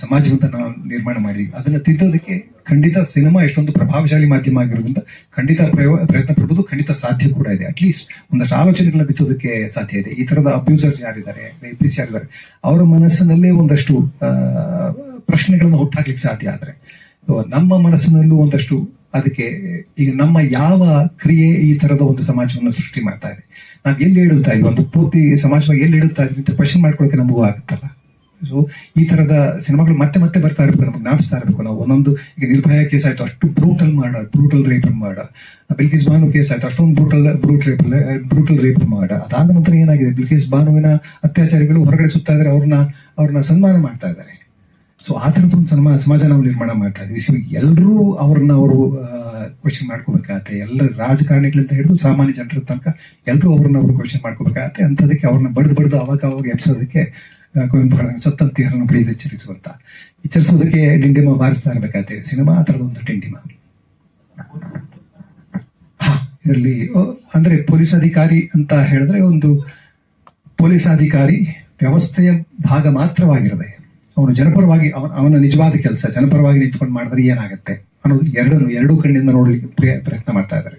ಸಮಾಜವಂತ ನಾವು ನಿರ್ಮಾಣ ಮಾಡಿದೀವಿ. ಅದನ್ನ ತಿದ್ದೋದಕ್ಕೆ ಖಂಡಿತ ಸಿನಿಮಾ ಎಷ್ಟೊಂದು ಪ್ರಭಾವಶಾಲಿ ಮಾಧ್ಯಮ ಆಗಿರೋದ್ರಿಂದ ಖಂಡಿತ ಪ್ರಯತ್ನ ಪಡ್ಬೋದು. ಖಂಡಿತ ಸಾಧ್ಯ ಕೂಡ ಇದೆ. ಅಟ್ಲೀಸ್ಟ್ ಒಂದಷ್ಟು ಆಲೋಚನೆಗಳನ್ನ ಬಿತ್ತೋದಕ್ಕೆ ಸಾಧ್ಯ ಇದೆ. ಈ ತರದ ಅಬ್ಯೂಸರ್ಸ್ ಯಾರಿದ್ದಾರೆ, ರೇಪಿಸ್ ಯಾರಿದ್ದಾರೆ, ಅವರ ಮನಸ್ಸಿನಲ್ಲೇ ಒಂದಷ್ಟು ಪ್ರಶ್ನೆಗಳನ್ನ ಹುಟ್ಟಾಕ್ಲಿಕ್ಕೆ ಸಾಧ್ಯ ಆದ್ರೆ, ನಮ್ಮ ಮನಸ್ಸಿನಲ್ಲೂ ಒಂದಷ್ಟು ಅದಕ್ಕೆ ಈಗ ನಮ್ಮ ಯಾವ ಕ್ರಿಯೆ ಈ ತರದ ಒಂದು ಸಮಾಜವನ್ನು ಸೃಷ್ಟಿ ಮಾಡ್ತಾ ಇದೆ, ನಾವ್ ಎಲ್ಲಿ ಇಡುತ್ತಾ ಇದ್ವಿ, ಒಂದು ಪೂರ್ತಿ ಸಮಾಜವಾಗಿ ಎಲ್ಲಿ ಇಡುತ್ತಾ ಇದ್ವಿ ಅಂತ ಕ್ವಶನ್ ಮಾಡ್ಕೊಳಕ್ಕೆ ನಮಗೂ ಆಗುತ್ತಲ್ಲ. ಸೊ ಈ ತರದ ಸಿನಿಮಾಗಳು ಮತ್ತೆ ಮತ್ತೆ ಬರ್ತಾ ಇರಬೇಕು, ನಮಗೆ ಜ್ಞಾಪಿಸ್ತಾ ಇರಬೇಕು. ನಾವು ಒಂದೊಂದು, ಈಗ ನಿರ್ಭಯ ಕೇಸ್ ಆಯ್ತು, ಅಷ್ಟು ಬ್ರೂಟಲ್ ರೇಪ್ ಮಾಡ. ಬಿಲ್ಕಿಸ್ ಬಾನು ಕೇಸ್ ಆಯ್ತು, ಅಷ್ಟೊಂದು ಬ್ರೂಟಲ್ ರೇಪ್ ಮಾಡ. ಅದಾದ ನಂತರ ಏನಾಗಿದೆ, ಬಿಲ್ಕಿಸ್ ಬಾನುವಿನ ಅತ್ಯಾಚಾರಿಗಳು ಹೊರಗಡೆ ಸುತ್ತಾ ಇದ್ದಾರೆ, ಅವ್ರನ್ನ ಸನ್ಮಾನ ಮಾಡ್ತಾ ಇದ್ದಾರೆ. ಸೊ ಆ ತರದ ಒಂದು ಸಮಾಜ ನಾವು ನಿರ್ಮಾಣ ಮಾಡ್ತಾ ಇದ್ವಿ. ಸೊ ಎಲ್ಲರೂ ಅವರು ಕ್ವಶನ್ ಮಾಡ್ಕೋಬೇಕಾಗತ್ತೆ. ಎಲ್ಲ ರಾಜಕಾರಣಿಗಳಿಂದ ಹಿಡಿದು ಸಾಮಾನ್ಯ ಜನರ ತನಕ ಎಲ್ಲರೂ ಅವ್ರನ್ನ ಕ್ವಶನ್ ಮಾಡ್ಕೋಬೇಕಾಗತ್ತೆ. ಅಂತದಕ್ಕೆ ಅವ್ರನ್ನ ಬಡ್ದು ಅವಾಗ ಎಬ್ಸೋದಕ್ಕೆ ಕುವೆಂಪು ಸತ್ತಂತಿ ಹರನ್ನು ಬಡಿದು ಎಚ್ಚರಿಸೋದಕ್ಕೆ ಡಿಂಡಿಮ ಬಾರಿಸ್ತಾ ಇರ್ಬೇಕಾಗತ್ತೆ. ಸಿನಿಮಾ ಆ ತರದ ಒಂದು ಡಿಂಡಿಮ. ಇದರಲ್ಲಿ ಅಂದ್ರೆ ಪೊಲೀಸ್ ಅಧಿಕಾರಿ ಅಂತ ಹೇಳಿದ್ರೆ, ಒಂದು ಪೊಲೀಸ್ ಅಧಿಕಾರಿ ವ್ಯವಸ್ಥೆಯ ಭಾಗ ಮಾತ್ರವಾಗಿರದೆ ಅವನು ಜನಪರವಾಗಿ ಅವನ ನಿಜವಾದ ಕೆಲಸ ಜನಪರವಾಗಿ ನಿಂತ್ಕೊಂಡು ಮಾಡಿದ್ರೆ ಏನಾಗುತ್ತೆ ಅನ್ನೋದು ಎರಡೂ ಕಣ್ಣಿಂದ ನೋಡ್ಲಿಕ್ಕೆ ಪ್ರಯತ್ನ ಮಾಡ್ತಾ ಇದ್ದಾರೆ.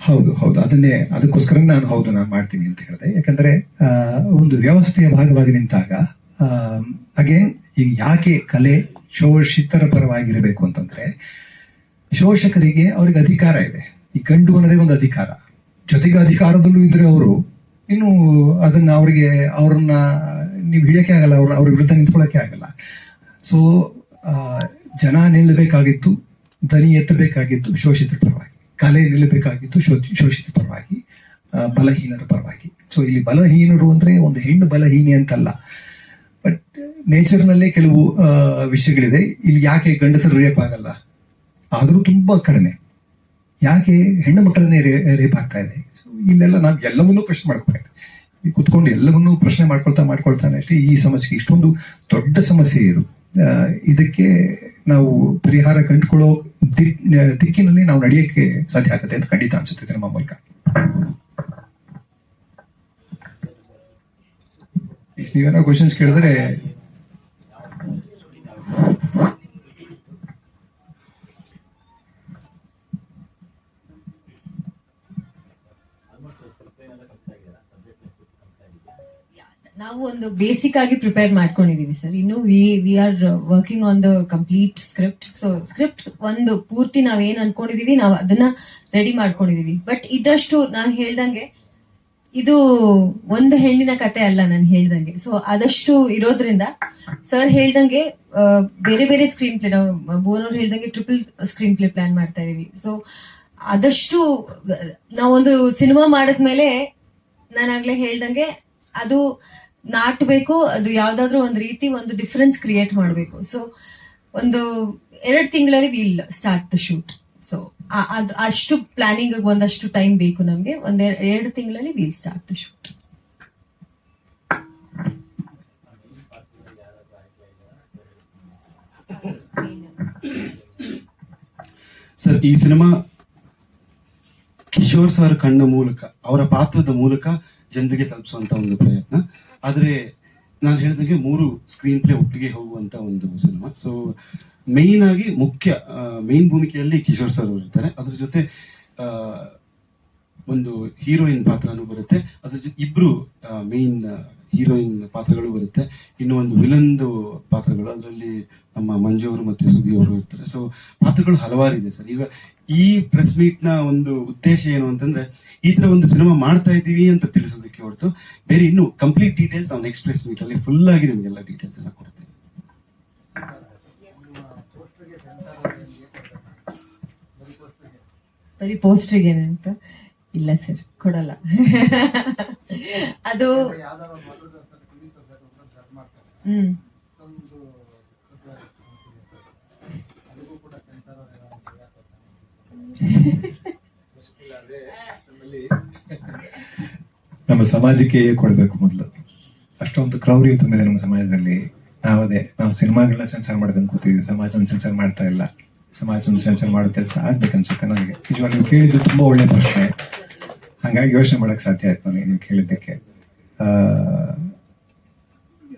ಹೌದು, ಅದಕ್ಕೋಸ್ಕರ ನಾನು ಮಾಡ್ತೀನಿ ಅಂತ ಹೇಳಿದೆ. ಯಾಕಂದ್ರೆ ಒಂದು ವ್ಯವಸ್ಥೆಯ ಭಾಗವಾಗಿ ನಿಂತಾಗ ಅಗೇನ್ ಈಗ ಯಾಕೆ ಕಲೆ ಶೋಷಿತರ ಪರವಾಗಿರಬೇಕು ಅಂತಂದ್ರೆ, ಶೋಷಕರಿಗೆ ಅವ್ರಿಗೆ ಅಧಿಕಾರ ಇದೆ. ಈ ಗಂಡು ಅನ್ನೋದೇ ಒಂದು ಅಧಿಕಾರ. ಜೊತೆಗೆ ಅಧಿಕಾರದಲ್ಲೂ ಇದ್ರೆ ಅವರು ಇನ್ನು ಅವ್ರನ್ನ ನೀವು ಹಿಡಿಯಕ್ಕೆ ಆಗಲ್ಲ, ಅವ್ರ ವಿರುದ್ಧ ನಿಂತ್ಕೊಳ್ಳೋಕೆ ಆಗಲ್ಲ. ಸೊ ಜನ ನಿಲ್ಲಬೇಕಾಗಿತ್ತು, ಧ್ವನಿ ಎತ್ತಬೇಕಾಗಿತ್ತು ಶೋಷಿತರ ಪರವಾಗಿ, ಕಲೆ ನಿಲ್ಲಬೇಕಾಗಿತ್ತು ಶೋಷಿತರ ಪರವಾಗಿ, ಬಲಹೀನರ ಪರವಾಗಿ. ಸೊ ಇಲ್ಲಿ ಬಲಹೀನರು ಅಂದ್ರೆ ಒಂದು ಹೆಣ್ಣು ಬಲಹೀನಿ ಅಂತಲ್ಲ, ಬಟ್ ನೇಚರ್ನಲ್ಲೇ ಕೆಲವು ವಿಷಯಗಳಿದೆ. ಇಲ್ಲಿ ಯಾಕೆ ಗಂಡಸರು ರೇಪ್ ಆಗಲ್ಲ, ಆದ್ರೂ ತುಂಬಾ ಕಡಿಮೆ. ಯಾಕೆ ಹೆಣ್ಣು ಮಕ್ಕಳನ್ನೇ ರೇಪ್ ಆಗ್ತಾ ಇದೆ? ಇಲ್ಲೆಲ್ಲ ನಾವು ಎಲ್ಲವನ್ನೂ ಪ್ರಶ್ನೆ ಮಾಡ್ಕೋಬೇಕು. ಕುತ್ಕೊಂಡು ಎಲ್ಲವನ್ನೂ ಪ್ರಶ್ನೆ ಮಾಡ್ಕೊಳ್ತಾನೆ ಅಷ್ಟೇ ಈ ಸಮಸ್ಯೆ ಇಷ್ಟೊಂದು ದೊಡ್ಡ ಸಮಸ್ಯೆ ಇದು. ಇದಕ್ಕೆ ನಾವು ಪರಿಹಾರ ಕಂಡುಕೊಳ್ಳೋ ದಿಕ್ಕಿನಲ್ಲಿ ನಾವು ನಡೆಯಕ್ಕೆ ಸಾಧ್ಯ ಆಗುತ್ತೆ ಅಂತ ಖಂಡಿತ ಅನ್ಸುತ್ತೆ ಸಿನಿಮಾ ಮೂಲಕ. ನೀವೇನೋ ಕ್ವಶನ್ಸ್ ಕೇಳಿದ್ರೆ ನಾವು ಒಂದು ಬೇಸಿಕ್ ಆಗಿ ಪ್ರಿಪೇರ್ ಮಾಡ್ಕೊಂಡಿದೀವಿ ಸರ್. ಇನ್ನು we are working on the complete script. So script ಒಂದು ಪೂರ್ತಿ ನಾವೇನ್ ಅನ್ಕೊಂಡಿದೀವಿ ನಾವು ಅದನ್ನ ರೆಡಿ ಮಾಡ್ಕೊಂಡಿದೀವಿ. ಬಟ್ ಇದಷ್ಟು ನಾನು ಹೇಳ್ದಂಗೆ ಇದು ಒಂದು ಹೆಣ್ಣಿನ ಕತೆ ಅಲ್ಲ ನಾನು ಹೇಳ್ದಂಗೆ. ಸೊ ಆದಷ್ಟು ಇರೋದ್ರಿಂದ ಸರ್ ಹೇಳ್ದಂಗೆ ಬೇರೆ ಬೇರೆ ಸ್ಕ್ರೀನ್ ಪ್ಲೇ, ನಾವು ಭುವನ್ ಅವ್ರು ಹೇಳ್ದಂಗೆ ಟ್ರಿಪಲ್ ಸ್ಕ್ರೀನ್ ಪ್ಲೇ ಪ್ಲಾನ್ ಮಾಡ್ತಾ ಇದೀವಿ. ಸೊ ಆದಷ್ಟು ನಾವೊಂದು ಸಿನಿಮಾ ಮಾಡಿದ್ಮೇಲೆ ನಾನಾಗ್ಲೇ ಹೇಳ್ದಂಗೆ ಅದು ನಾಟ್ಬೇಕು, ಅದು ಯಾವ್ದಾದ್ರು ಒಂದು ರೀತಿ ಒಂದು ಡಿಫರೆನ್ಸ್ ಕ್ರಿಯೇಟ್ ಮಾಡಬೇಕು. ಸೊ ಒಂದು 2 ತಿಂಗಳಲ್ಲಿ will start the shoot. So ಅದು ಅಷ್ಟು ಪ್ಲಾನಿಂಗ್ ಒಂದಷ್ಟು ಟೈಮ್ ಬೇಕು ನಮ್ಗೆ. 2 ತಿಂಗಳಲ್ಲಿ will start the shoot. Sir, ಈ ಸಿನಿಮಾ ಕಿಶೋರ್ ಸರ್ ಕಣ್ಣ ಮೂಲಕ, ಅವರ ಪಾತ್ರದ ಮೂಲಕ ಜನರಿಗೆ ತಲುಪಿಸುವಂತ ಒಂದು ಪ್ರಯತ್ನ. ಆದ್ರೆ ನಾನು ಹೇಳಿದಂಗೆ 3 ಸ್ಕ್ರೀನ್ ಪ್ಲೇ ಒಟ್ಟಿಗೆ ಹೋಗುವಂತ ಒಂದು ಸಿನಿಮಾ. ಸೊ ಮೇನ್ ಆಗಿ ಮೇನ್ ಭೂಮಿಕೆಯಲ್ಲಿ ಕಿಶೋರ್ ಸರ್ ಅವರು ಇರ್ತಾರೆ. ಅದ್ರ ಜೊತೆ ಒಂದು ಹೀರೋಯಿನ್ ಪಾತ್ರನೂ ಬರುತ್ತೆ. ಅದ್ರ ಜೊತೆ 2 ಮೇನ್ ಹೀರೋಯಿನ್ ಪಾತ್ರಗಳು ಬರುತ್ತೆ. ಇನ್ನು ಒಂದು ವಿಲನ್ದು ಪಾತ್ರಗಳು, ಅದರಲ್ಲಿ ನಮ್ಮ ಮಂಜು ಅವರು ಮತ್ತೆ ಸುದಿ ಅವರು ಇರ್ತಾರೆ. ಸೊ ಪಾತ್ರಗಳು ಹಲವಾರಿದೆ ಸರ್. ಈಗ ಈ ಪ್ರೆಸ್ ಮೀಟ್ ನ ಒಂದು ಉದ್ದೇಶ ಏನು ಅಂತಂದ್ರೆ, ಈ ತರ ಒಂದು ಸಿನಿಮಾ ಮಾಡ್ತಾ ಇದ್ದೀವಿ ಅಂತ ತಿಳಿಸೋದಕ್ಕೆ ಹೊರತು ಬೇರೆ ಇನ್ನು ಕಂಪ್ಲೀಟ್ ಡೀಟೇಲ್ಸ್ ನಾವು ನೆಕ್ಸ್ಟ್ ಪ್ರೆಸ್ ಮೀಟ್ ಅಲ್ಲಿ ಫುಲ್ ಆಗಿ ನಿಮಗೆಲ್ಲ ಡೀಟೇಲ್ಸ್ ಎಲ್ಲ ಕೊಡ್ತೇವೆ. ಬರೀ ಪೋಸ್ಟರ್ಗೆ ಅಂತ ಇಲ್ಲ ಸರ್, ಕೊಡಲ್ಲ. ಅದು ನಮ್ಮ ಸಮಾಜಕ್ಕೆ ಕೊಡ್ಬೇಕು ಮೊದಲು. ಅಷ್ಟೊಂದು ಕ್ರೌರ್ಯ ತುಂಬಿದೆ ನಮ್ಮ ಸಮಾಜದಲ್ಲಿ. ನಾವು ಸಿನಿಮಾಗಳನ್ನ ಸೆನ್ಸರ್ ಮಾಡ್ದಂಗೆ ಕೂತಿದ್ವಿ, ಸಮಾಜನ ಸೆನ್ಸರ್ ಮಾಡ್ತಾ ಇಲ್ಲ. ಸಮಾಜನ ಸೆನ್ಸರ್ ಮಾಡೋ ಕೆಲಸ ಆಗ್ಬೇಕನ್ಸುತ್ತೆ ನನಗೆ. ನಿಜವಾಗಿ ನೀವು ಕೇಳಿದ್ದು ತುಂಬಾ ಒಳ್ಳೆ ಪ್ರಶ್ನೆ, ಹಾಗಾಗಿ ಯೋಚನೆ ಮಾಡಕ್ ಸಾಧ್ಯ ಆಯ್ತು ನನಗೆ ನೀವು ಕೇಳಿದ್ದಕ್ಕೆ.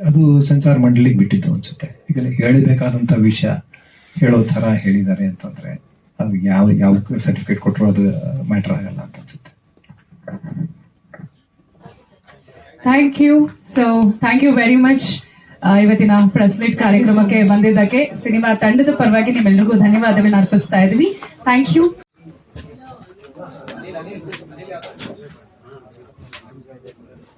ಅದು ಸಂಚಾರ ಮಂಡಳಿಗೆ ಬಿಟ್ಟಿದ್ದು ಅನ್ಸುತ್ತೆ. ಈಗ ಹೇಳಬೇಕಾದಂತ ವಿಷಯ ಹೇಳೋ ತರ ಹೇಳಿದ್ದಾರೆ ಅಂತಂದ್ರೆ ಅದು ಯಾವ ಸರ್ಟಿಫಿಕೇಟ್ ಕೊಟ್ಟರು ಅದು ಮ್ಯಾಟರ್ ಆಗಲ್ಲ ಅಂತ ಅನ್ಸುತ್ತೆ. Thank you. So thank you very much. ಇವತ್ತಿನ ಪ್ರೆಸ್ ಮೀಟ್ ಕಾರ್ಯಕ್ರಮಕ್ಕೆ ಬಂದಿದ್ದಕ್ಕೆ ಸಿನಿಮಾ ತಂಡದ ಪರವಾಗಿ ನಿಮ್ಮೆಲ್ಲರಿಗೂ ಧನ್ಯವಾದಗಳನ್ನ ಅರ್ಪಿಸ್ತಾ ಇದ್ವಿ. Thank you.